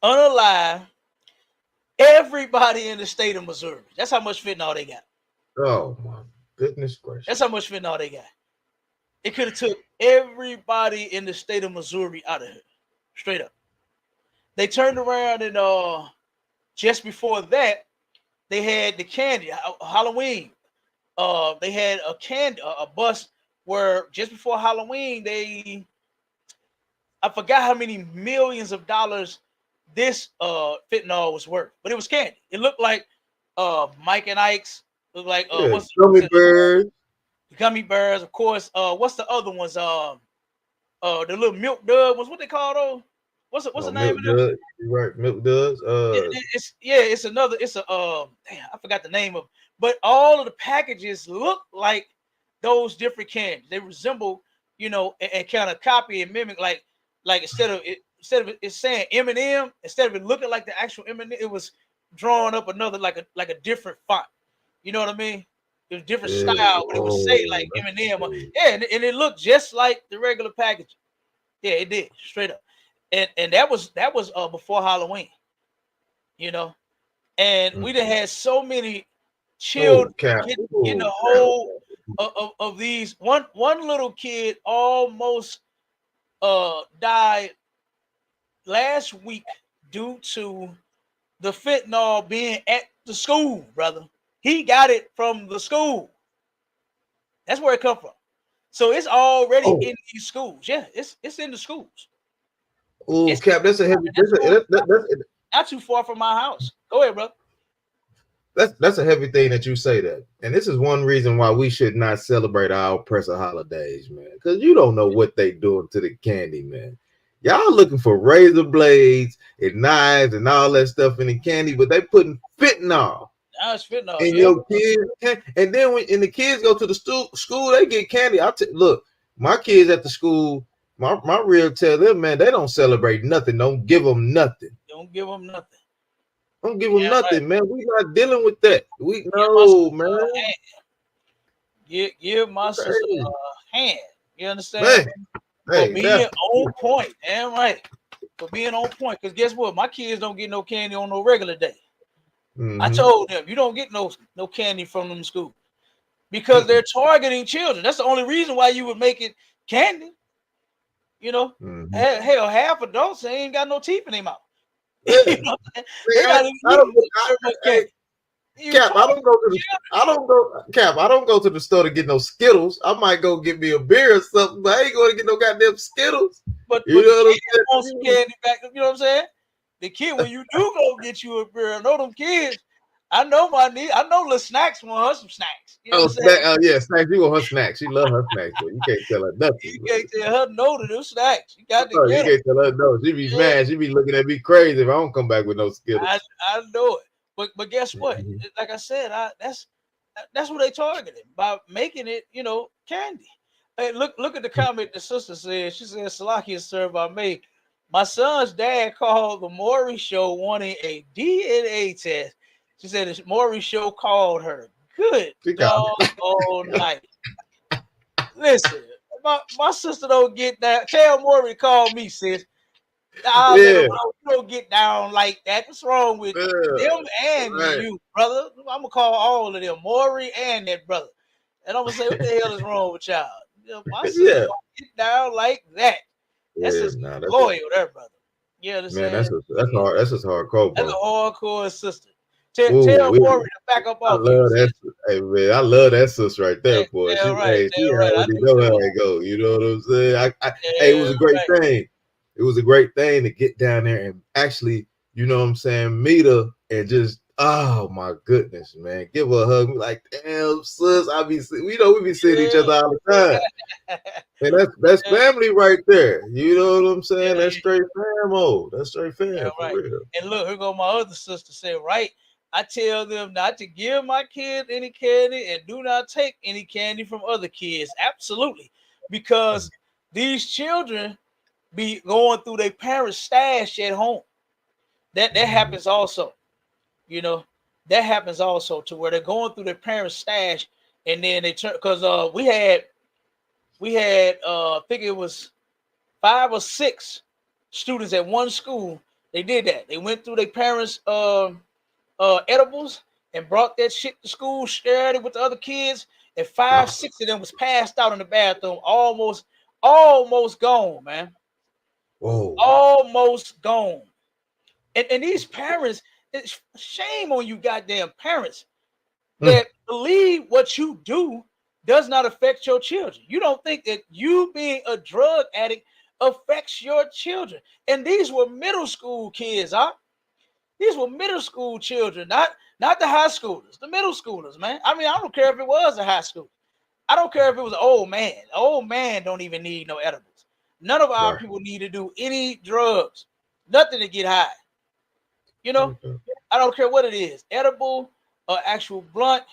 unalive everybody in the state of Missouri. That's how much fentanyl they got. Oh my goodness gracious! That's how much fentanyl they got. It could have took everybody in the state of Missouri out of here, straight up. They turned around and just before that, they had the candy Halloween. They had a bus where just before Halloween I forgot how many millions of dollars this fentanyl was worth, but it was candy. It looked like Mike and Ike's. Looked like gummy bears. Gummy bears, of course. What's the other ones? The little milk dud ones. What they call those? What's the name of them? Right, milk duds. It's another. It's a damn, I forgot the name of it. But all of the packages look like those different candies. They resemble, and kind of copy and mimic. Like instead of it saying M&M, instead of it looking like the actual M&M, it was drawing up another like a different font. You know what I mean? It was different style, but it would say like M&M. Yeah, and it looked just like the regular packaging. Yeah, it did straight up. And that was before Halloween, and we done had so many children getting a hold of these. One little kid almost died last week due to the fentanyl being at the school, brother. He got it from the school. That's where it come from. So it's already in these schools. Yeah, it's in the schools. Oh, Cap, that's a heavy. Not too far from my house. Go ahead, bro. That's a heavy thing that you say that, and this is one reason why we should not celebrate our oppressor holidays, man. Because you don't know what they doing to the candy, man. Y'all looking for razor blades and knives and all that stuff in the candy, but they putting fentanyl. That's fentanyl. And your kids, and then when the kids go to the school, they get candy. Look, my kids at the school. My real tell them, man, they don't celebrate nothing. Don't give them nothing. Don't give them nothing. Don't give them nothing, right, man. We not dealing with that. We know, man. Give my sister a hand. You understand? For being on point. Damn right. For being on point. Because guess what? My kids don't get no candy on no regular day. Mm-hmm. I told them, you don't get no candy from them in school. Because they're targeting children. That's the only reason why you would make it candy. Hell, half adults ain't got no teeth in their mouth. I don't go to the store to get no Skittles. I might go get me a beer or something, but I ain't going to get no goddamn Skittles. But you know what I'm saying? Want some candy back, you know what I'm saying? The kid, when you do go get you a beer, I know them kids. I know little Snacks want her some snacks. You know snacks. You want her snacks. She love her snacks, but you can't tell her nothing. You can't tell her no to those snacks. You got to get them. You can't tell her no. She be mad. She be looking at me crazy if I don't come back with no Skittles. I know it. But guess what? Like I said, that's what they targeted by making it, candy. Hey, look at the comment the sister said. She said, Salakia served by me. My son's dad called the Maury show wanting a DNA test. She said the Maury show called her. Good dog all night. Listen, my sister don't get down. Tell Maury to call me, sis. You don't get down like that. What's wrong with them and you, brother? I'm gonna call all of them, Maury and that brother, and I'm gonna say, what the hell is wrong with y'all? My sister don't get down like that. That's just loyal, there, brother. Yeah, man, that's hard. That's just hardcore. That's a hardcore sister. Tell Maury to back up off. I love that. Hey man, I love that sister right there, boy. She already know how it go. You know what I'm saying? It was a great thing. It was a great thing to get down there and actually, you know what I'm saying, meet her and just, oh my goodness, man, give her a hug. Like, damn, sis, we be seeing each other all the time. And that's family right there. You know what I'm saying? That's straight famo. That's straight fam. Yeah, right. And look, here go my other sister say, right? I tell them not to give my kids any candy and do not take any candy from other kids. Absolutely. Because these children be going through their parents' stash at home. That happens also. That happens also to where they're going through their parents' stash and then they turn, because we had I think it was 5 or 6 students at one school. They did that. They went through their parents' edibles and brought that shit to school, shared it with the other kids, and 5, 6 of them was passed out in the bathroom, almost gone, man. Whoa. Almost gone. And these parents, it's shame on you goddamn parents that believe what you do does not affect your children. You don't think that you being a drug addict affects your children. And these were middle school kids, huh? These were middle school children, not the high schoolers, the middle schoolers, man. I mean, I don't care if it was a high school. I don't care if it was an old man. An old man don't even need no edibles. None of our people need to do any drugs, nothing to get high. You know, I don't care what it is, edible, actual blunt,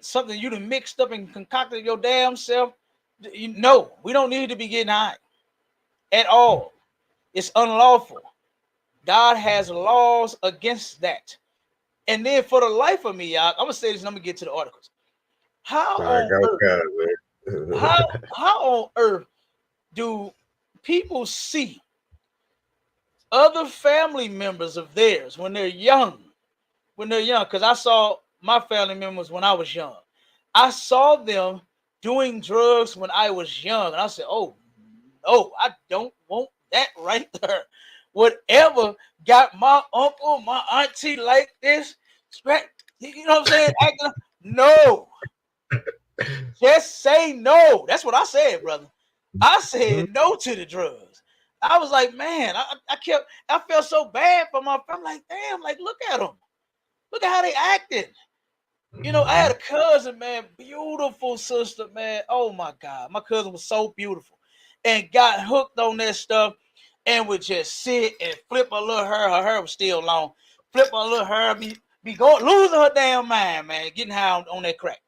something you done mixed up and concocted your damn self. No, we don't need to be getting high at all. It's unlawful. God has laws against that. And then for the life of me, y'all, I'm gonna say this and I'm gonna get to the articles. How on earth do people see other family members of theirs when they're young? Because I saw my family members when I was young. I saw them doing drugs when I was young, and I said, "Oh no, I don't want that right there." Whatever got my uncle, my auntie like this, you know what I'm saying? Acting, no, just say no. That's what I said, brother. I said no to the drugs. I was like, man, I felt so bad for my friend. I'm like, damn, like, look at them. Look at how they acted. You know, I had a cousin, man, beautiful sister, man. Oh my God, my cousin was so beautiful and got hooked on that stuff and would just sit and flip her little hair. Her hair was still long. Flip her little hair, be going, losing her damn mind, man, getting high on that crack.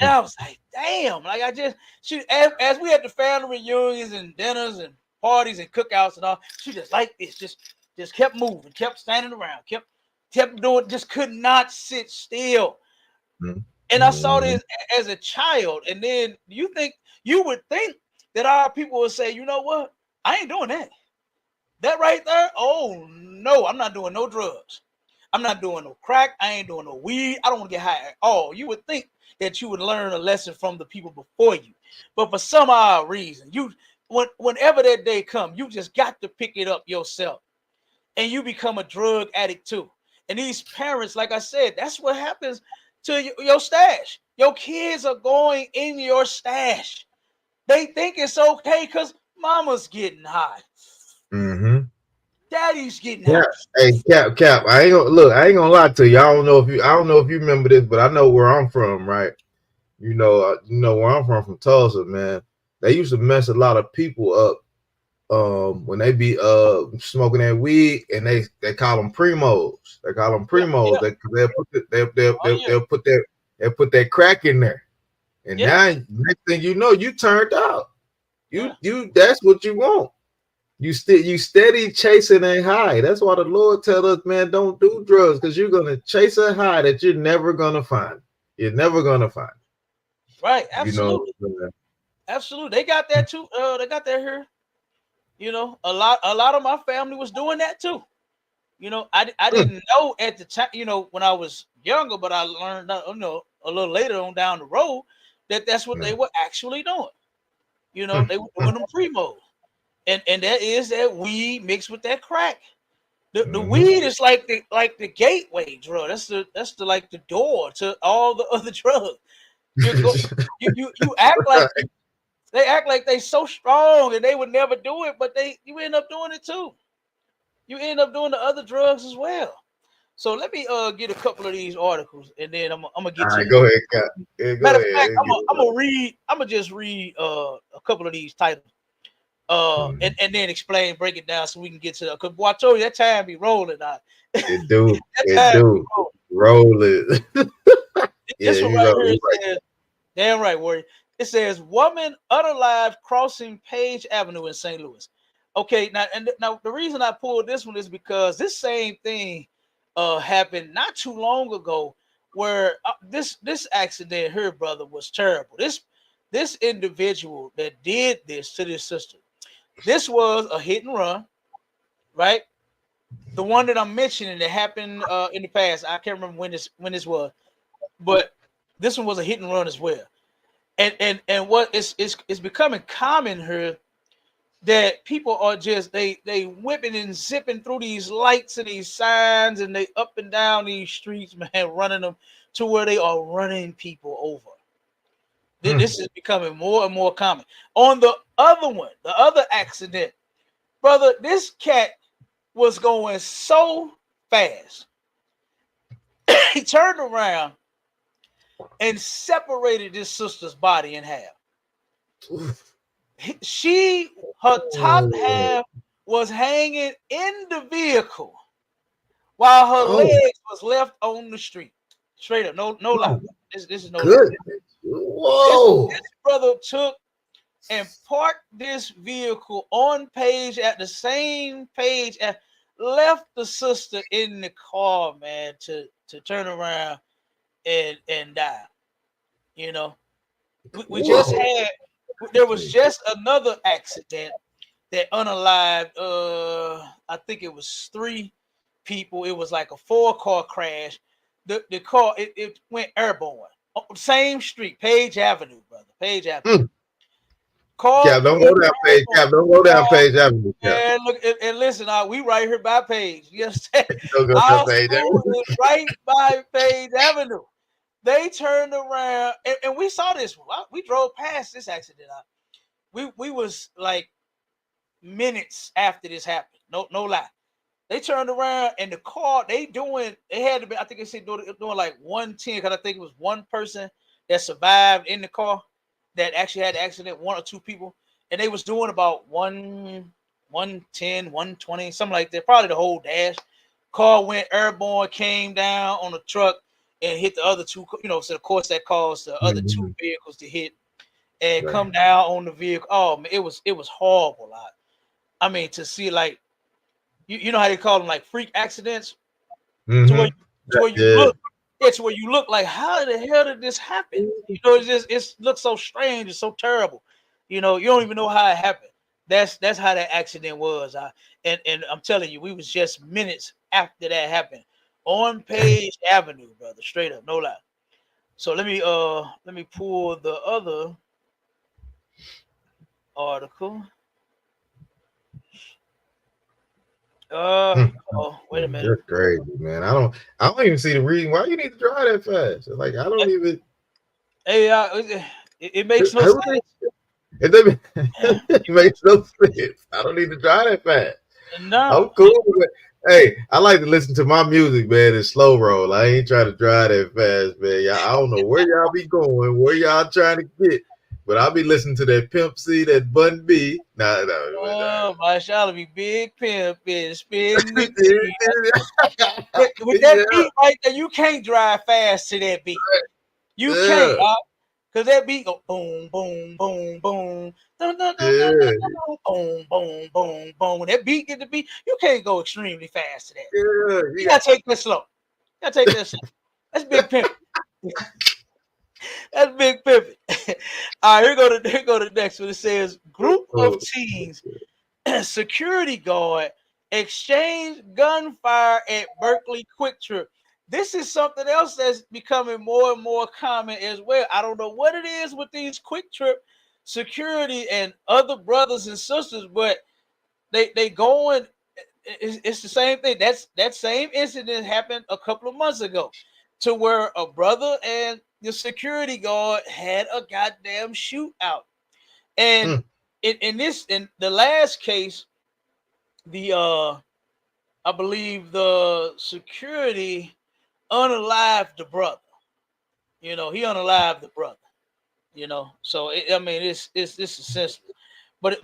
And I was like, damn, like as we had the family reunions and dinners and parties and cookouts and all, she just like this, just kept moving, kept standing around, kept doing, just could not sit still. And I saw this as a child. And then you would think that our people would say, you know what? I ain't doing that. That right there, oh no, I'm not doing no drugs. I'm not doing no crack. I ain't doing no weed. I don't want to get high at all. You would think that you would learn a lesson from the people before you. But for some odd reason, whenever that day comes, you just got to pick it up yourself. And you become a drug addict too. And these parents, like I said, that's what happens to your stash. Your kids are going in your stash. They think it's okay because mama's getting high. Daddy's getting high. Hey, Cap. I ain't gonna lie to you. I don't know if you remember this, but I know where I'm from, right? You know where I'm from Tulsa, man. They used to mess a lot of people up when they be smoking that weed, and they call them primos. They call them primos. They'll put that crack in there, and now next thing you know, you turned out. You that's what you want. You steady chasing a high. That's why the Lord tell us, man, don't do drugs, because you're gonna chase a high that you're never gonna find. You're never gonna find. Right, absolutely. You know, absolutely. They got that too. They got that here. You know, a lot of my family was doing that too. You know, I didn't know at the time, you know, when I was younger, but I learned, you know, a little later on down the road that that's what they were actually doing. You know, they were doing them primos. And that is that weed mixed with that crack. The weed is like the gateway drug. That's the like the door to all the other drugs. You act like they act like they so strong and they would never do it, but you end up doing it too. You end up doing the other drugs as well. So let me get a couple of these articles, and then I'm gonna get to. Go ahead, Cap. Matter of fact, I'm gonna just read a couple of these titles. And then break it down so we can get to because boy, I told you that time be rolling out. It do. Roll it. This one right here says, damn right, Warrior. It says woman unalive crossing Page Avenue in St. Louis. Okay, now the reason I pulled this one is because this same thing happened not too long ago where this accident here, brother, was terrible. This individual that did this to this sister. This was a hit and run, right? The one that I'm mentioning that happened in the past. I can't remember when this was, but this one was a hit and run as well. And what it's becoming common here that people are just they whipping and zipping through these lights and these signs and they up and down these streets, man, running them to where they are running people over. This is becoming more and more common. On the other accident, brother, this cat was going so fast. He turned around and separated his sister's body in half. Her top half was hanging in the vehicle while her legs was left on the street. Straight up, no lie. This is no lie. Whoa. This brother took and parked this vehicle on page at the same page and left the sister in the car, man, to turn around and die. You know, we just had, there was just another accident that unalived, I think it was 3 people. It was like a 4-car crash. The car, it went airborne. Same street, Page Avenue, brother. Page Avenue. Cap, don't go down Page. Cap, don't go down Page Avenue. And look, and listen, we right here by Page. Yes, don't go down Page Avenue. Right by Page Avenue. They turned around, and we saw this. We drove past this accident. We was like minutes after this happened. No lie. They turned around, and the car they had to be. I think they said doing like 110, because I think it was one person that survived in the car that actually had the accident, 1 or 2 people, and they was doing about 110, 120, something like that, probably the whole dash. Car went airborne, came down on the truck and hit the other 2, so of course that caused the other 2 vehicles to hit and come down on the vehicle. Oh man, it was horrible. I mean, to see, like, you know how they call them, like, freak accidents, to where you look. It's where you look like, how the hell did this happen? It looks so strange. It's so terrible. You don't even know how it happened. That's how that accident was. And I'm telling you, we was just minutes after that happened on Page Avenue, brother. Straight up, no lie. So let me pull the other article. Wait a minute. You're crazy, man. I don't even see the reason why you need to drive that fast. Like, I don't even. Hey, it makes no sense. It makes no sense. I don't need to drive that fast. No, I'm cool with it. Hey, I like to listen to my music, man. It's slow roll. I ain't trying to drive that fast, man. I don't know where y'all be going, where y'all trying to get. But I'll be listening to that Pimp C, that Bun B. No. Oh, my shall be big pimp and spin the with that beat right there, you can't drive fast to that beat. You can't, because that beat go boom, boom, boom, boom, dun, dun, dun, dun, dun, dun, boom, boom, boom, boom. When that beat get the beat, you can't go extremely fast to that. You gotta take that slow. That's big pimp. That's big pivot. All right, here go to the next one. It says group of teens, security guard, exchange gunfire at Berkeley Quick Trip. This is something else that's becoming more and more common as well. I don't know what it is with these Quick Trip security and other brothers and sisters, but they going. It's the same thing. That same incident happened a couple of months ago, to where a brother and the security guard had a goddamn shootout. And in the last case, I believe the security unalived the brother. He unalived the brother. So it's senseless. But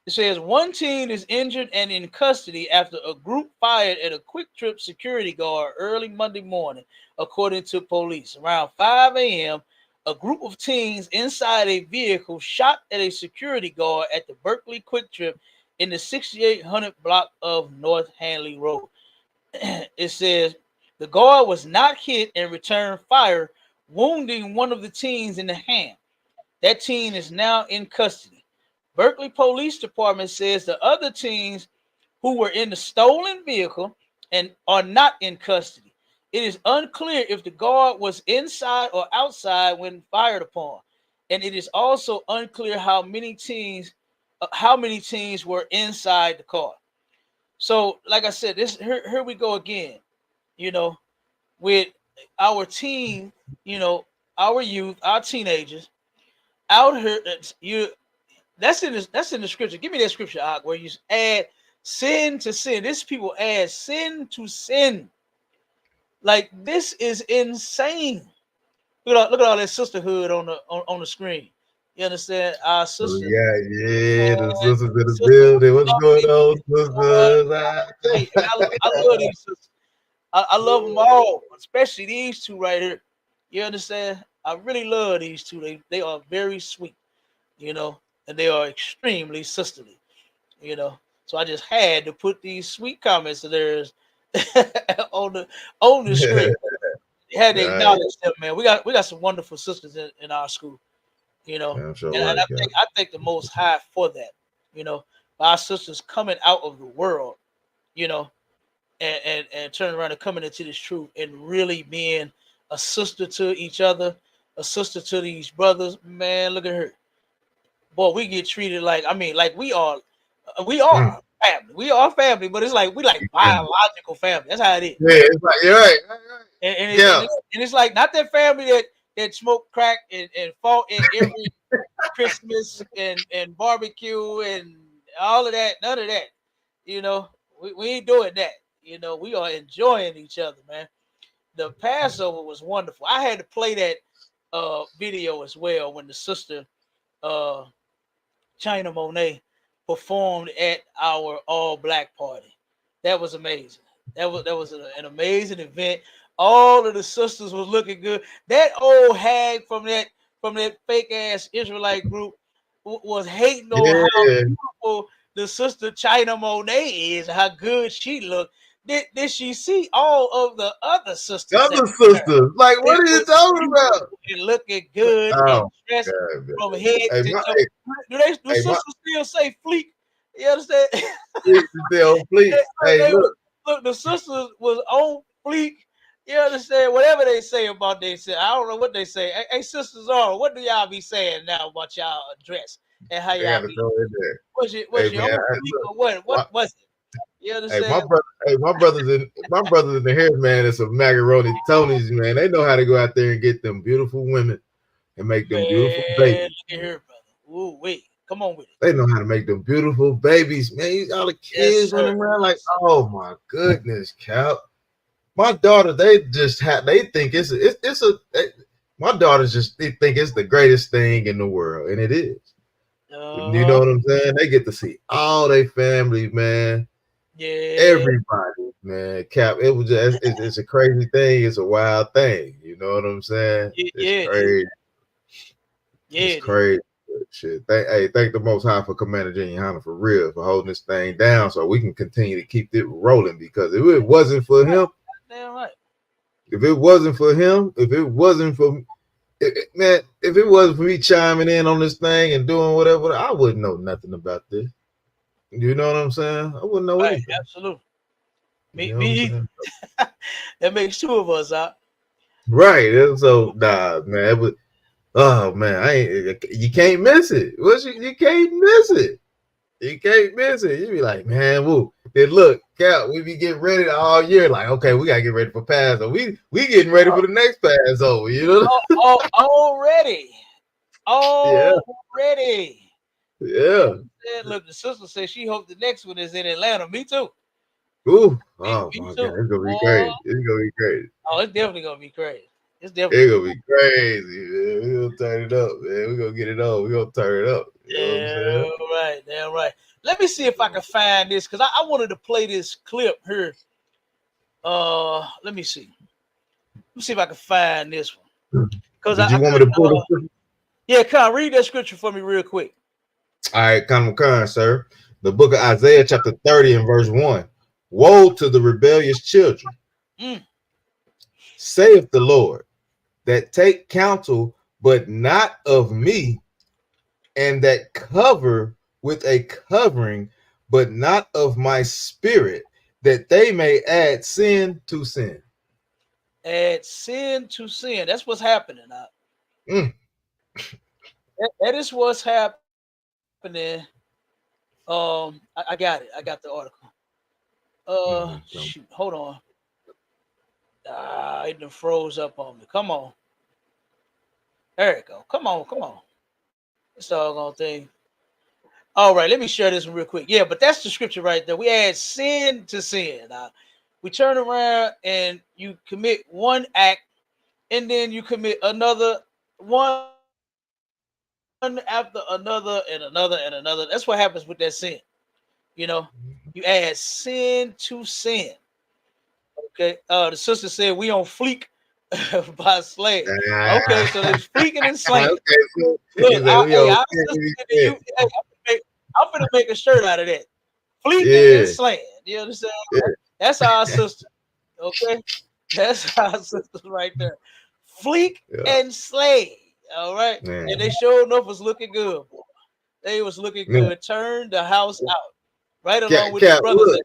it says one teen is injured and in custody after a group fired at a Quick Trip security guard early Monday morning, according to police. Around 5 a.m., a group of teens inside a vehicle shot at a security guard at the Berkeley Quick Trip in the 6800 block of North Hanley Road. It says the guard was not hit and returned fire, wounding one of the teens in the hand. That teen is now in custody. Berkeley Police Department says the other teens who were in the stolen vehicle and are not in custody. It is unclear if the guard was inside or outside when fired upon, and it is also unclear how many teens were inside the car. So, like I said, here we go again. With our teen, our youth, our teenagers out here. That's in the scripture. Give me that scripture, where you add sin to sin. This people add sin to sin. Like, this is insane. Look at all that sisterhood on the screen. You understand? Our Oh, sisters, yeah, the man, sisters in the sisters building. What's love going me. on, Hey, and sisters? I love these sisters. I love them all, especially these two right here. You understand? I really love these two. They are very sweet, you know, and they are extremely sisterly, you know. So I just had to put these sweet comments of theirs on the screen. Had to Right. acknowledge them, man. We got some wonderful sisters in our school, you know, Yeah, I'm sure and right, I thank the Most High for that, you know, our sisters coming out of the world, you know, and turning around and coming into this truth and really being a sister to each other, a sister to these brothers. Man, look at her, boy. We get treated like, I mean, like we Mm. are family. We are family, but it's like we like biological family. That's how it is. Yeah, it's like you're right. Yeah. And it's like not that family that smoke crack and fought in every Christmas and barbecue and all of that. None of that. You know, we ain't doing that. You know, we are enjoying each other, man. The Passover was wonderful. I had to play that video as well when the sister uh China Monet performed at our all black party. That was amazing. That was an amazing event. All of the sisters was looking good. That old hag from that fake ass Israelite group was hating on how Yeah. beautiful the sister China Monet is, how good she looked. Did she see all of the other The sisters that other were there? sisters. Like, They what are you was talking beautiful about? and looking good and Oh dressed God, man. from head Hey, to my toe. Do hey, my sisters still say fleek? You understand? fleet is still fleet. Hey, They look. look, the sisters was on fleek. You understand? Whatever they say about they say, I don't know what they say. Hey, sisters are. What do y'all be saying now about y'all dress and how I y'all gotta be? throw it there. Was Hey you man, on fleek look, or what? my, What was it? You hey, understand? my brothers in the hair, man, and some macaroni Tonys, man. They know how to go out there and get them beautiful women and make them beautiful Man, babies. look at here, brother. Ooh, wait. Come on with it. They know how to make them beautiful babies, man. All the Yes, kids sir. running around like, oh my goodness, Cal. My daughter, they just have, they think my daughters just they think it's the greatest thing in the world, and it is. You know Uh-huh. what I'm saying? They get to see all their family, man. Yeah. Everybody, man. Cap, it was just it's a crazy thing. It's a wild thing. You know what I'm saying? Yeah, It's yeah, it is. crazy. Yeah, It's it is. crazy. Shit. Thank the Most High for Commander YAHANNA for real for holding this thing down so we can continue to keep it rolling. Because if it wasn't for him, Damn right. if it wasn't for him, if it wasn't for man, if it wasn't for me chiming in on this thing and doing whatever, I wouldn't know nothing about this. You know what I'm saying? I wouldn't know Right, anything. absolutely. You Me, know what I'm me saying? either. That makes two of us out. Right. And so nah, man. It was, oh man, I ain't. You can't miss it. You can't miss it. You can't miss it. You be like, man, woo. Then look, Cal, we be getting ready all year. Like, okay, we gotta get ready for Passover. We getting ready for the next Passover. You know? Already. Yeah, Already. You yeah. understand? Look, the sister said she hoped the next one is in Atlanta. Me too. Ooh, Me, oh me my God, too. it's gonna be crazy. It's gonna be crazy. Oh, it's definitely gonna be crazy. It's definitely It's gonna gonna be crazy, man. We gonna turn it up, man. We gonna get it on. We gonna turn it up. You know what I'm saying? damn right, damn right. Let me see if I can find this because I wanted to play this clip here. Let me see. Let me see if I can find this one. Because Did I you want me couldn't to pull the scripture? yeah, Con, read that scripture for me real quick. All right, come, sir. The book of Isaiah, chapter 30 and verse 1. Woe to the rebellious children, Mm. saith the Lord, that take counsel, but not of me, and that cover with a covering, but not of my spirit, that they may add sin to sin. Add sin to sin. That's what's happening now. Mm. That is what's happening. I got it. I got the article. Shoot, hold on. It done froze up on me. Come on. There it go. Come on, come on. This doggone thing. All right, let me share this real quick. Yeah, but that's the scripture right there. We add sin to sin. We turn around and you commit one act, and then you commit another one after another and another and another. That's what happens with that sin. You know, you add sin to sin. Okay. The sister said we on fleek by slaying. Okay, so there's fleeking and Okay, slaying. so he Look, said we hey, all I you, hey, I'm finna make a shirt out of that. Fleeking and yeah, slaying. You understand? yeah, That's our sister. Okay, that's our sisters right there. Fleek yeah, and slay. All right, man. and they sure enough was looking good. Boy. They was looking Man. good. Turned the house out right along Cap, with the Cap, brothers look,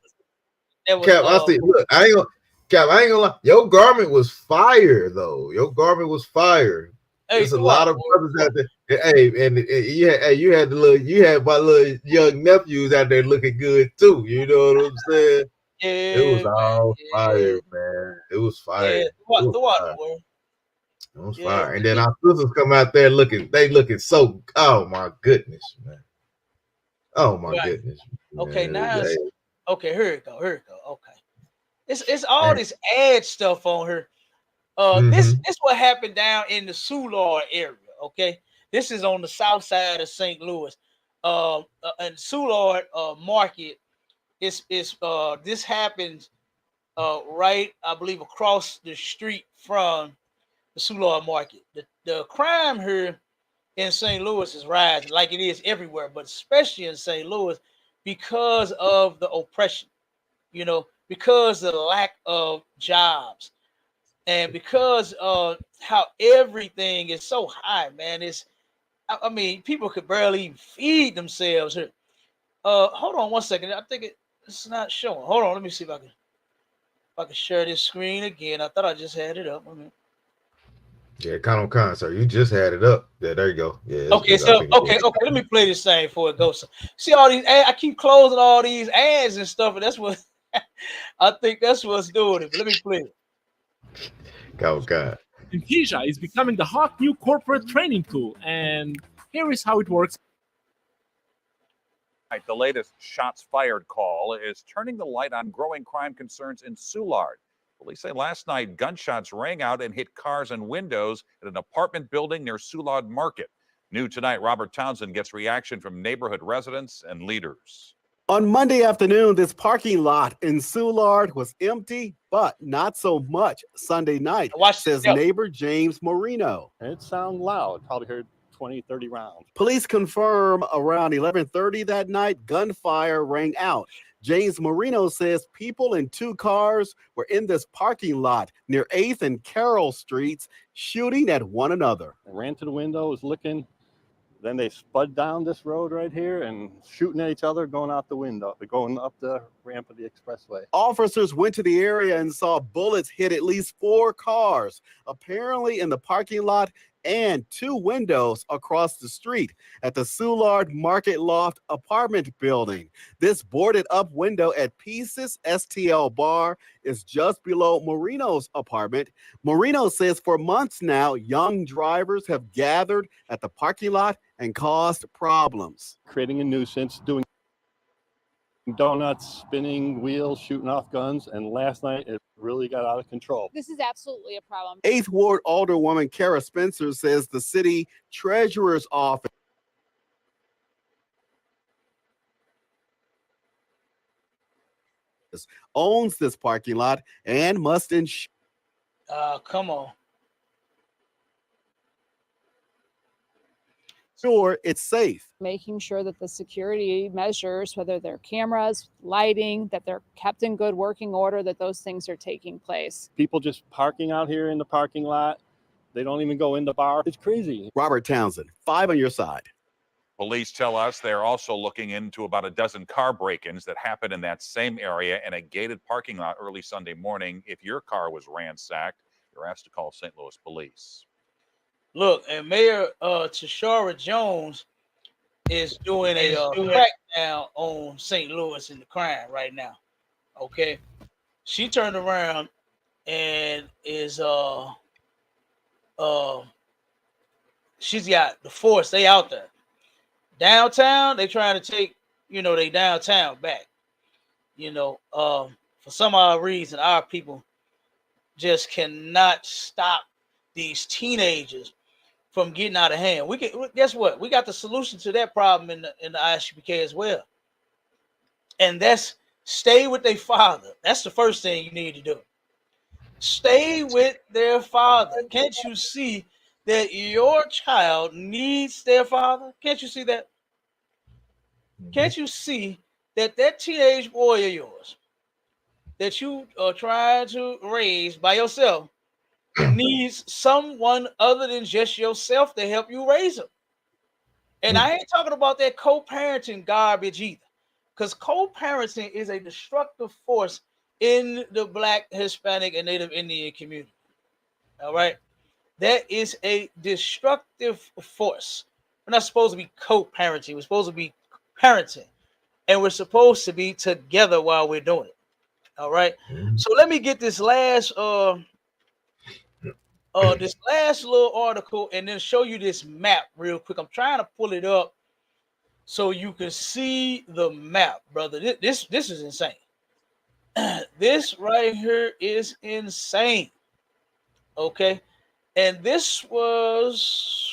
that was Cap, I see. Look, I ain't gonna, Cap, I ain't gonna lie. Your garment was fire, though. Your garment was fire. Hey, There's a do lot of brothers out there. Hey, and you had the little, you had my little young nephews out there looking good too. You know what I'm saying? It Yeah, was man. all Yeah, fire, man. It was yeah. fire. It was The water, fire. boy. It was Yeah, fire. And then our sisters come out there looking so. Oh my goodness, man. Oh my right. goodness. Okay, Man. now it's Hey, okay. Here it go. Here it go. Okay, it's all man. this ad stuff on her. Mm-hmm. This what happened down in the Soulard area. Okay, this is on the south side of St. Louis. And Soulard Market is this happens right, I believe, across the street from the Soulard Market. The crime here in St. Louis is rising like it is everywhere, but especially in St. Louis because of the oppression. You know, because of the lack of jobs and because how everything is so high, man. I mean, people could barely even feed themselves here. Hold on one second. I think it's not showing. Hold on, let me see if I can share this screen again. I thought I just had it up. Yeah, kind on concert. You just had it up. Yeah, there you go. Yeah, Okay, I so think it's okay. Let me play this thing before it goes. See all these I keep closing all these ads and stuff, and that's what I think that's what's doing it. But let me play it. oh God. Synthesia is becoming the hot new corporate training tool, and here is how it works. The latest shots fired call is turning the light on growing crime concerns in Soulard. Police say last night gunshots rang out and hit cars and windows at an apartment building near Soulard Market. New tonight, Robert Townsend gets reaction from neighborhood residents and leaders. On Monday afternoon, this parking lot in Soulard was empty, but not so much Sunday night, says neighbor James Marino. It sounded loud. Probably heard 20, 30 rounds. Police confirm around 11:30 that night, gunfire rang out. James Marino says people in two cars were in this parking lot near 8th and Carroll Streets shooting at one another. I ran to the window, was looking. Then they spud down this road right here and shooting at each other, going out the window, going up the ramp of the expressway. Officers went to the area and saw bullets hit at least 4 cars, apparently in the parking lot and 2 windows across the street at the Soulard Market Loft apartment building. This boarded up window at Pieces STL Bar is just below Marino's apartment. Marino says for months now, young drivers have gathered at the parking lot and caused problems. Creating a nuisance, doing donuts, spinning wheels, shooting off guns, and last night it really got out of control. This is absolutely a problem. 8th Ward Alderwoman Kara Spencer says the city treasurer's office owns this parking lot and must ensure Come on. it's safe. Making sure that the security measures, whether they're cameras, lighting, that they're kept in good working order, that those things are taking place. People just parking out here in the parking lot. They don't even go in the bar. It's crazy. Robert Townsend, 5 on your side. Police tell us they're also looking into about a dozen car break-ins that happened in that same area in a gated parking lot early Sunday morning. If your car was ransacked, you're asked to call St. Louis police. Look, and Mayor Tashara Jones is doing a crackdown on St. Louis and the crime right now. Okay, she turned around and is she's got the force. They out there Downtown, they trying to take, they downtown back. For some odd reason, our people just cannot stop these teenagers from getting out of hand. Guess what? We got the solution to that problem in the ISUPK as well. And that's stay with their father. That's the first thing you need to do. Stay with their father. Can't you see that your child needs their father? Can't you see that? Can't you see that teenage boy of yours that you are trying to raise by yourself needs someone other than just yourself to help you raise him? And I ain't talking about that co-parenting garbage either, because co-parenting is a destructive force in the Black, Hispanic, and Native Indian community. All right? That is a destructive force. We're not supposed to be co-parenting. We're supposed to be parenting. And we're supposed to be together while we're doing it. All right? So let me get this last little article and then show you this map real quick. I'm trying to pull it up so you can see the map, brother. This is insane. This right here is insane. Okay. And this was,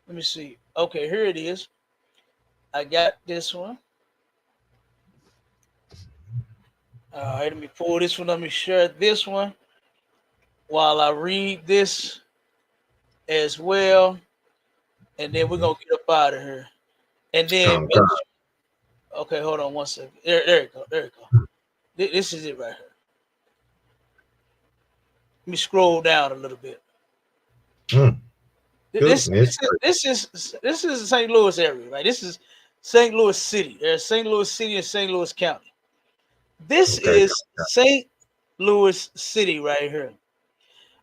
let me see. Okay, here it is. I got this one. All right, let me pull this one. Let me share this one while I read this as well. And then we're going to get up out of here. And then, okay, hold on one second. There you go. There you go. This is it right here. Let me scroll down a little bit. This is the St. Louis area, right? This is St. Louis City. There's St. Louis City and St. Louis County. This is St. Louis City right here.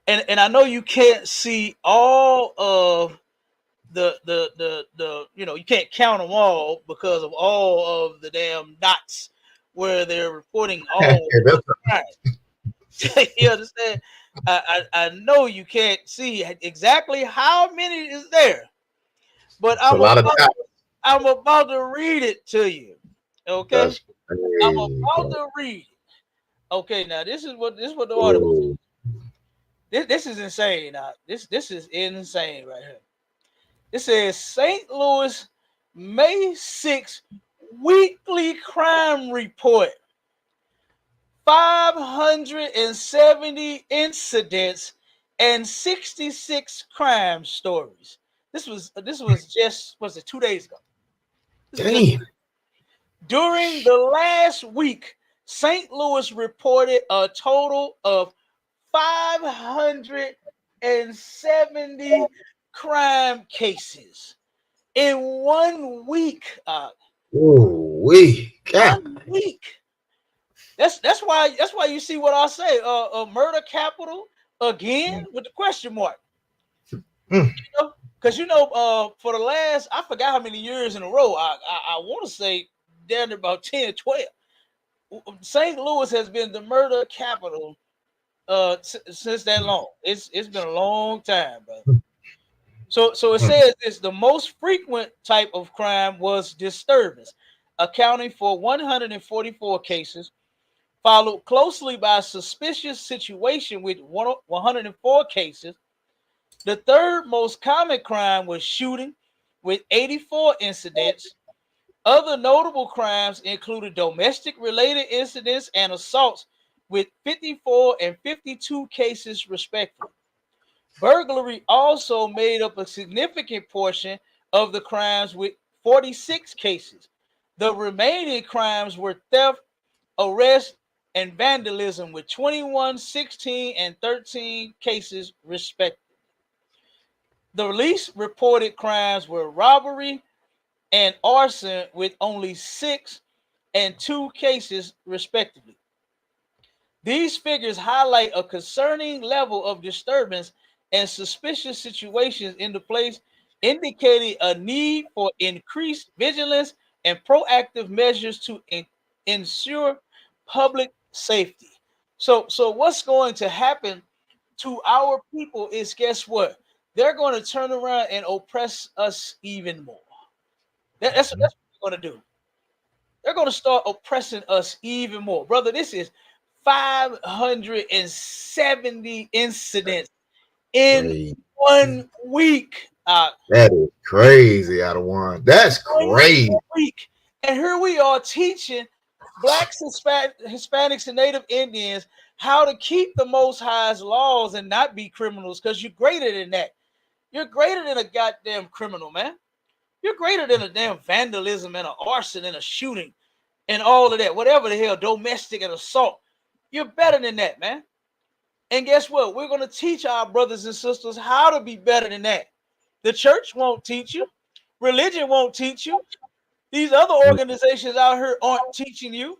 And I know you can't see all of the you can't count them all because of all of the damn dots where they're reporting all the crime. You understand? I know you can't see exactly how many is there, but I'm about to read it to you. Okay, I'm about to read it. Okay, now this is what the article says. This is insane. Now this is insane right here. It says St. Louis May 6th weekly crime report. 570 incidents and 66 crime stories. This was just 2 days ago. Damn. During the last week, St. Louis reported a total of 570 crime cases in 1 week. Oh, wait. 1 week. That's why you see what I say. A murder capital again with the question mark. Because for the last, I forgot how many years in a row. I want to say down about 10, 12. St. Louis has been the murder capital since that long. It's been a long time, brother. So it says this: the most frequent type of crime was disturbance, accounting for 144 cases, followed closely by suspicious situation with 104 cases. The third most common crime was shooting with 84 incidents. Other notable crimes included domestic related incidents and assaults with 54 and 52 cases respectively. Burglary also made up a significant portion of the crimes with 46 cases. The remaining crimes were theft, arrest, and vandalism with 21, 16, and 13 cases respectively. The least reported crimes were robbery and arson with only 6 and 2 cases respectively. These figures highlight a concerning level of disturbance and suspicious situations in the place, indicating a need for increased vigilance and proactive measures to ensure public safety. So what's going to happen to our people is, guess what? They're going to turn around and oppress us even more. That's what they're going to do. They're going to start oppressing us even more. Brother, this is 570 incidents in Crazy. 1 week. That is crazy out of one. That's crazy. Week. And here we are teaching blacks, Hispanics, and Native Indians how to keep the Most High's laws and not be criminals, because you're greater than that. You're greater than a goddamn criminal, man. You're greater than a damn vandalism and an arson and a shooting and all of that, whatever the hell, domestic and assault. You're better than that, man. And guess what? We're going to teach our brothers and sisters how to be better than that. The church won't teach you. Religion won't teach you. These other organizations out here aren't teaching you.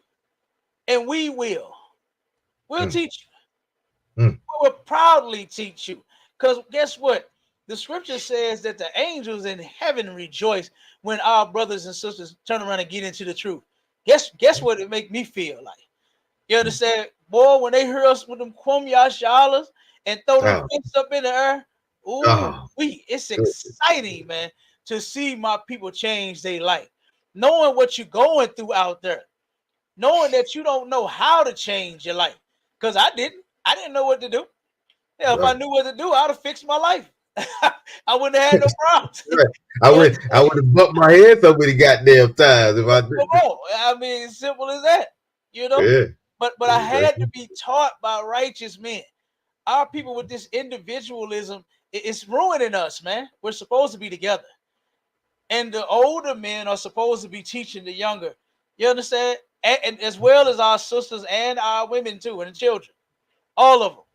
And we will. We'll teach you. We will proudly teach you. Because guess what? The scripture says that the angels in heaven rejoice when our brothers and sisters turn around and get into the truth. Guess what it make me feel like? You understand? Boy, when they hear us with them kwomyashalas and throw them fists up in the air, it's exciting, man, to see my people change their life. Knowing what you're going through out there. Knowing that you don't know how to change your life. Because I didn't know what to do. Yeah, if I knew what to do, I'd have fixed my life. I wouldn't have had no problems. I would have bumped my head so many goddamn times if I did. Come on. I mean, simple as that. You know? Yeah. But I had to be taught by righteous men. Our people with this individualism, it's ruining us, man. We're supposed to be together. And the older men are supposed to be teaching the younger. You understand? And as well as our sisters and our women too, and the children. All of them.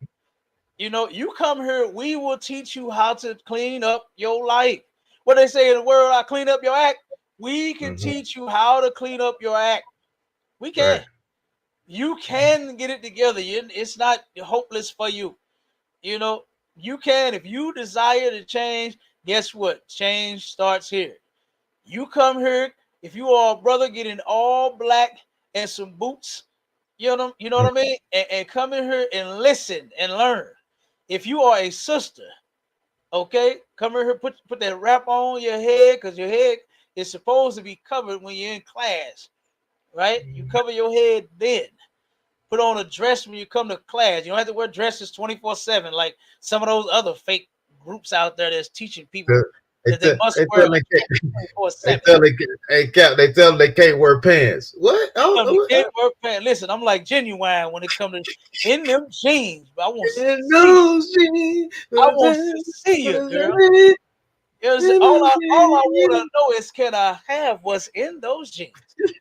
You know, you come here, we will teach you how to clean up your life. What they say in the world, I clean up your act. We can teach you how to clean up your act. We can. Right. You can get it together. It's not hopeless for you. You know, you can. If you desire to change, guess what? Change starts here. You come here. If you are a brother getting all black and some boots, you know what I mean? And come in here and listen and learn. If you are a sister, okay, come in here, put that wrap on your head, because your head is supposed to be covered when you're in class, right? You cover your head then. Put on a dress when you come to class. You don't have to wear dresses 24/7 like some of those other fake groups out there that's teaching people that they must wear 24/7. They tell them they can't wear pants. What? They can't wear pants. Listen, I'm like Genuine when it comes to in them jeans. But I want to see you, girl. All I want to know is, can I have what's in those jeans?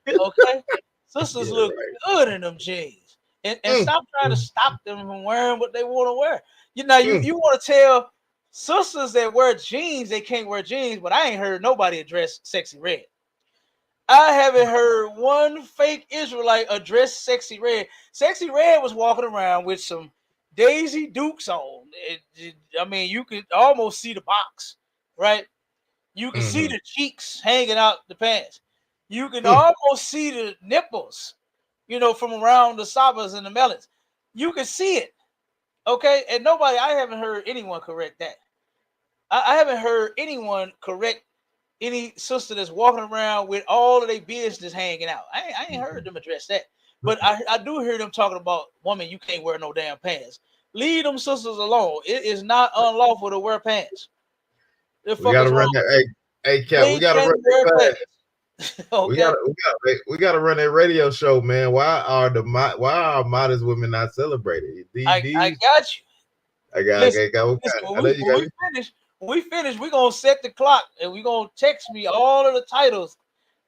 Okay, sisters look good in them jeans. And stop trying to stop them from wearing what they want to wear. You want to tell sisters that wear jeans they can't wear jeans, but I ain't heard nobody address Sexy Red. I haven't heard one fake Israelite address Sexy Red. Sexy Red was walking around with some Daisy Dukes on. I mean, you could almost see the box, right? You can see the cheeks hanging out the pants. You can almost see the nipples, from around the sabas and the melons. You can see it, okay? And I haven't heard anyone correct that. I haven't heard anyone correct any sister that's walking around with all of their business hanging out. I ain't heard them address that. But I do hear them talking about, woman, you can't wear no damn pants. Leave them sisters alone. It is not unlawful to wear pants. We gotta run that. Hey, Cap, we gotta run that. Okay. We gotta run that radio show, man. Why are our modest women not celebrated? I got you. When we finish, we're gonna set the clock and we're gonna text me all of the titles,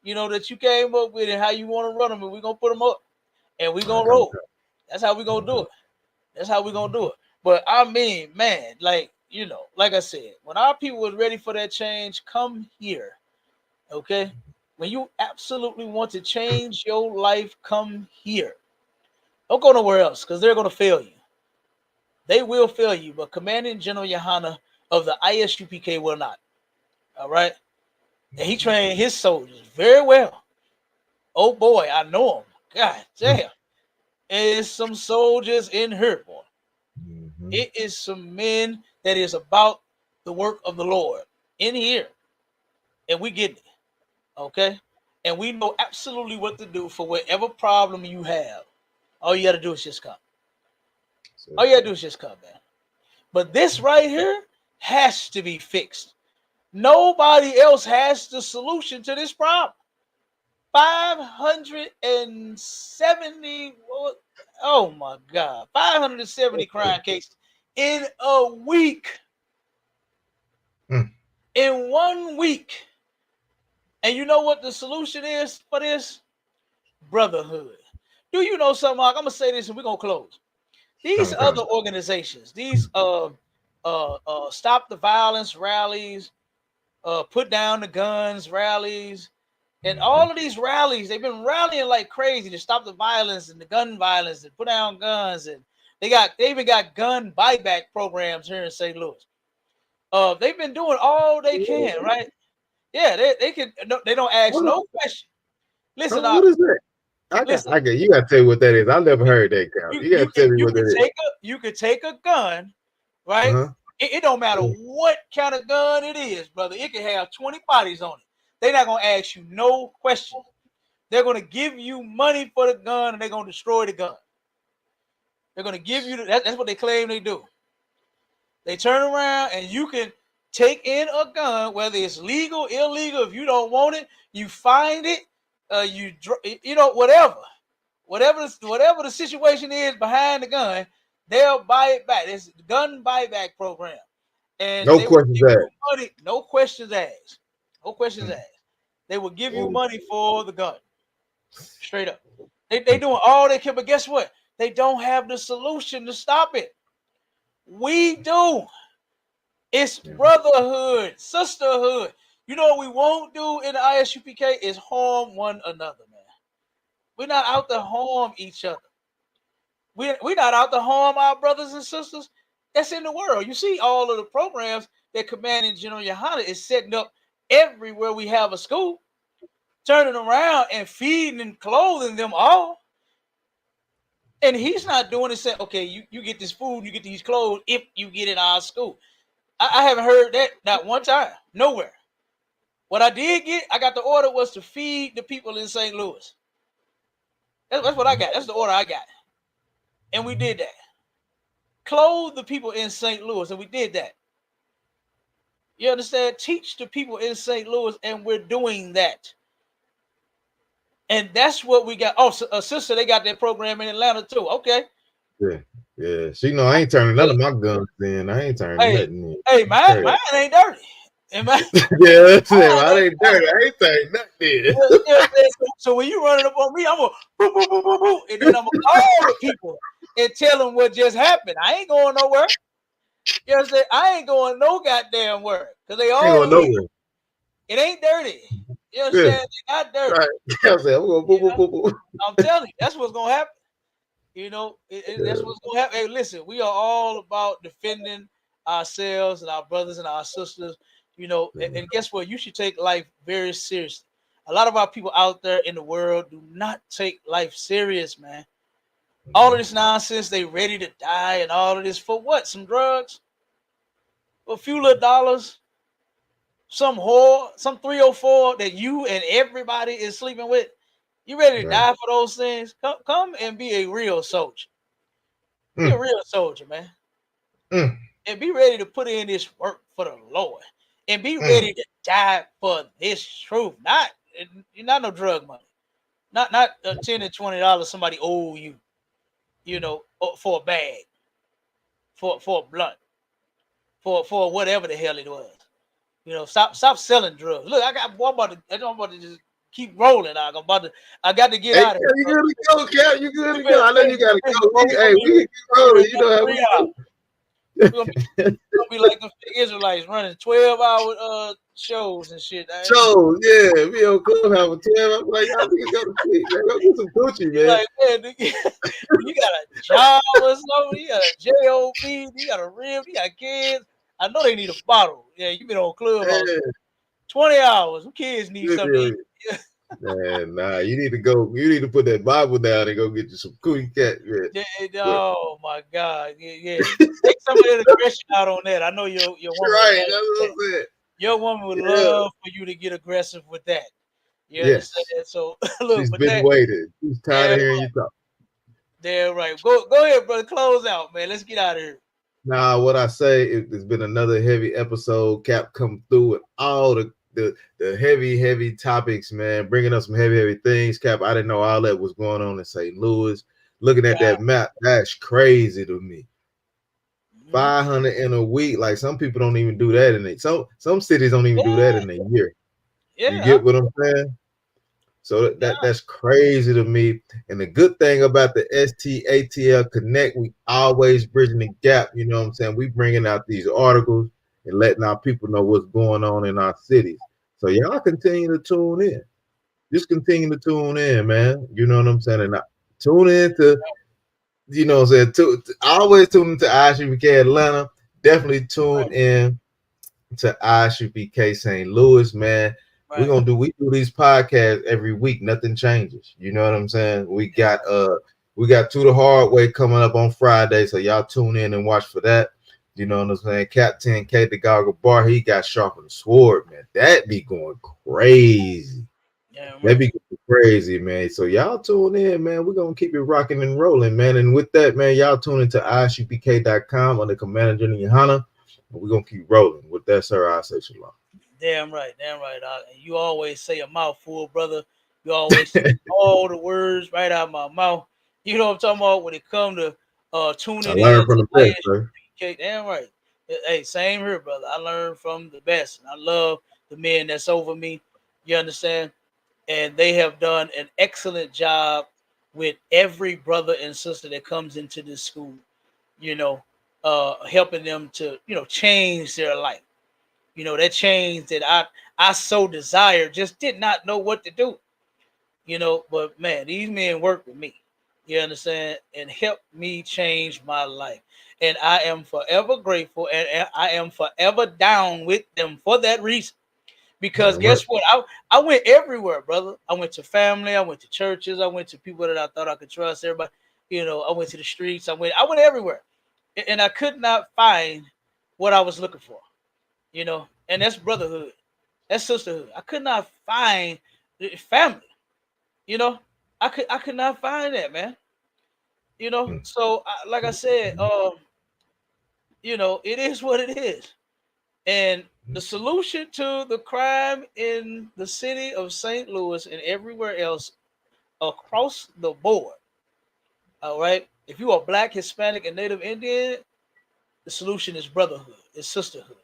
that you came up with and how you want to run them, and we're gonna put them up and we're gonna roll. That's how we're gonna do it. But I mean, man, like I said, when our people was ready for that change, come here. Okay. When you absolutely want to change your life, come here. Don't go nowhere else, because they're going to fail you. They will fail you, but Commanding General YAHANNA of the ISUPK will not. All right? And he trained his soldiers very well. Oh, boy, I know him. God damn. There's some soldiers in here, boy. It is some men that is about the work of the Lord in here. And we get it. Okay, and we know absolutely what to do for whatever problem you have. All you got to do is just come. All you got to do is just come, man. But this right here has to be fixed. Nobody else has the solution to this problem. 570, oh my God, 570 crime cases in a week. In 1 week. And you know what the solution is for this? Brotherhood. Do you know something, Mark? I'm going to say this and we're going to close. These other organizations, these stop the violence rallies, put down the guns rallies, and all of these rallies, they've been rallying like crazy to stop the violence and the gun violence and put down guns. And they even got gun buyback programs here in St. Louis. They've been doing all they can, right? Yeah, they can. No, they don't ask no question. Listen, what is that? I got. You got to tell me what that is. I never heard that. You got to tell me what that is. You could take a gun, right? It don't matter what kind of gun it is, brother. It can have 20 bodies on it. They're not gonna ask you no questions. They're gonna give you money for the gun, and they're gonna destroy the gun. They're gonna give you that's what they claim they do. They turn around and you can take in a gun, whether it's legal, illegal. If you don't want it, you find it. Whatever the situation is behind the gun, they'll buy it back. It's the gun buyback program, and no questions asked. Money, no questions asked. No questions asked. They will give you money for the gun. Straight up. They doing all they can, but guess what? They don't have the solution to stop it. We do. It's brotherhood, sisterhood. You know what we won't do in the ISUPK is harm one another, man. We're not out to harm each other. We're not out to harm our brothers and sisters that's in the world. You see all of the programs that Commanding General YAHANNA is setting up everywhere we have a school, turning around and feeding and clothing them all. And he's not doing it saying, okay, you get this food, you get these clothes if you get in our school. I haven't heard that not one time, nowhere. What I did get, I got the order was to feed the people in St. Louis. That's what I got. That's the order I got. And we did that. Clothe the people in St. Louis, and we did that. You understand? Teach the people in St. Louis, and we're doing that. And that's what we got. Oh, sister, they got that program in Atlanta too. Okay. Yeah. She know I ain't turning none of my guns in. I ain't turning nothing in. Hey, mine ain't dirty. Yeah, that's it. Mine ain't dirty. I ain't turning nothing in. So when you running up on me, I'm gonna boo, boo, boo, boo, boo, and then I'm gonna call the people and tell them what just happened. I ain't going nowhere. You know what I'm saying? I ain't going no goddamn where because they all ain't going nowhere. It ain't dirty. You understand? It's not dirty. Right. I'm saying, I'm telling you, that's what's gonna happen. You know, that's what's gonna happen. Hey, listen, we are all about defending ourselves and our brothers and our sisters. You know, and guess what? You should take life very seriously. A lot of our people out there in the world do not take life serious, man. All of this nonsense, they ready to die and all of this for what? Some drugs? For a few little dollars? Some whore, some 304 that you and everybody is sleeping with. You ready to die for those things? Come and be a real soldier. Be a real soldier, man. And be ready to put in this work for the Lord. And be ready to die for this truth. Not no drug money. Not $10 and $20 somebody owe you, you know, for a bag, for a blunt, for whatever the hell it was. You know, stop selling drugs. Look, I'm about to just keep rolling. I got to get out of here. You good to go, Cap? You good to go? I know you got to go. Hey, we keep rolling. You know how we do. We're gonna be like the Israelites running 12-hour shows and shit. Shows, yeah. We on Clubhouse for 12. I'm like, y'all niggas go to sleep, man. Go get some Gucci, man. Like, man, you got a job or something. You got a job. You got a rib. You got kids. I know they need a bottle. Yeah, you been on Clubhouse 20 hours. Them kids need something to eat. Man, nah, you need to go. You need to put that Bible down and go get you some cootie cat. Oh my God, yeah. Take some of that aggression out on that. I know your woman. Right, that's what I'm saying. Your woman would love for you to get aggressive with that. You Yes. understand? So look, She's but been waiting. She's tired of hearing you talk. Damn right. Go ahead, brother. Close out, man. Let's get out of here. Now, what I say, it's been another heavy episode. Cap come through with all the heavy topics, man. Bringing up some heavy things. Cap, I didn't know all that was going on in St. Louis. Looking at that map, that's crazy to me. 500 in a week. Like some people don't even do that in it. Some cities don't even do that in a year. You get what I'm saying? So that's crazy to me. And the good thing about the STATL Connect, we always bridging the gap. You know what I'm saying? We bringing out these articles and letting our people know what's going on in our cities. So y'all continue to tune in. Just continue to tune in, man. You know what I'm saying? And tune in to, you know what I'm saying? Always tune into ISUPK Atlanta. Definitely tune in to ISUPK St. Louis, man. We do these podcasts every week. Nothing changes. You know what I'm saying? We got To the Hard Way coming up on Friday, so y'all tune in and watch for that. You know what I'm saying? Captain K the Goggle Bar, he got sharpened sword, man. That be going crazy. That be crazy, man. So y'all tune in, man. We're gonna keep it rocking and rolling, man. And with that, man, y'all tune into ISUPK.com under Commander General YAHANNA. We're gonna keep rolling. With that, sir, I say shalom. Damn right. You always say a mouthful, brother. You always say all the words right out of my mouth. You know what I'm talking about when it come to tuning I in learned from the to best, sir. ISUPK. Damn right. Hey, same here, brother. I learned from the best. And I love the men that's over me. You understand? And they have done an excellent job with every brother and sister that comes into this school, you know, helping them to, change their life. That change that I so desired, just did not know what to do. But man, these men work with me. You understand? And help me change my life. And I am forever grateful, and I am forever down with them for that reason. Because guess what? I went everywhere, brother. I went to family, I went to churches, I went to people that I thought I could trust. Everybody, I went to the streets, I went everywhere. And I could not find what I was looking for. And that's brotherhood, that's sisterhood. I could not find family. I could not find that, man. So like I said, it is what it is. And the solution to the crime in the city of St. Louis and everywhere else across the board, all right, if you are Black, Hispanic, and Native Indian, the solution is brotherhood, it's sisterhood.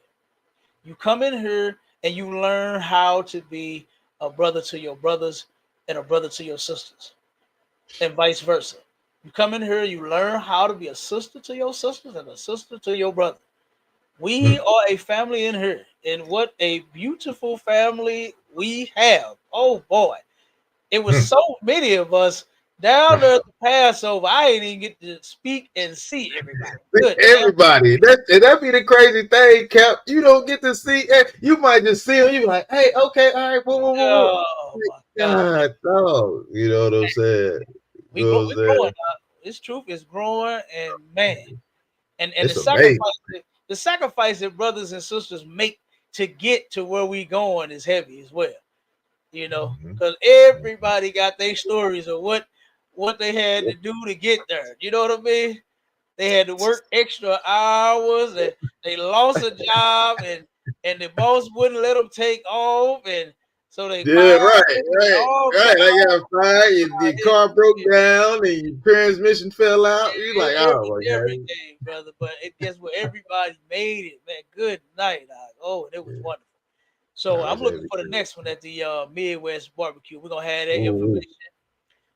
You come in here and you learn how to be a brother to your brothers and a brother to your sisters, and vice versa. You come in here, you learn how to be a sister to your sisters and a sister to your brother. We are a family in here, and what a beautiful family we have. Oh boy, it was so many of us down there at the Passover. I ain't even get to speak and see everybody. Good, everybody. That be the crazy thing, Cap. You don't get to see. You might just see them. You be like, hey, okay, all right, whoa. Oh my God, no. You know what I'm saying? we're growing up. This truth is growing, and man, and it's amazing. The sacrifice that brothers and sisters make to get to where we going is heavy as well. Because everybody got their stories of what they had to do to get there. You know what I mean? They had to work extra hours, and they lost a job, and the boss wouldn't let them take off, and so they right. I got fired. Your car broke down, and your transmission fell out. You're like, oh my everything, brother. But guess what? Everybody made it, man. Good night. Oh, it was wonderful. So I'm looking for the next one at the Midwest Barbecue. We're gonna have that information.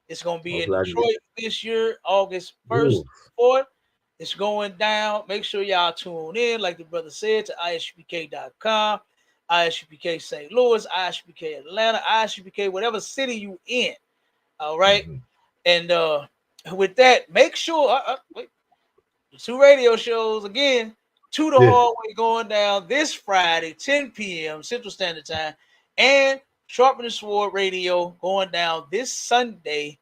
It's gonna be in Detroit this year, August 1st, 4th. It's going down. Make sure y'all tune in, like the brother said, to ISUPK.com, ISUPK St. Louis, ISUPK Atlanta, ISUPK, whatever city you in. All right. And with that, make sure the 2 radio shows again, To the Hard Way going down this Friday, 10 p.m. Central Standard Time, and Sharpen the Sword Radio going down this Sunday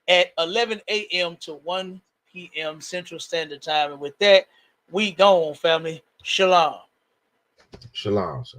at 11 a.m. to 1 p.m. Central Standard Time. And with that, we gone, family. Shalom. Shalom, sir.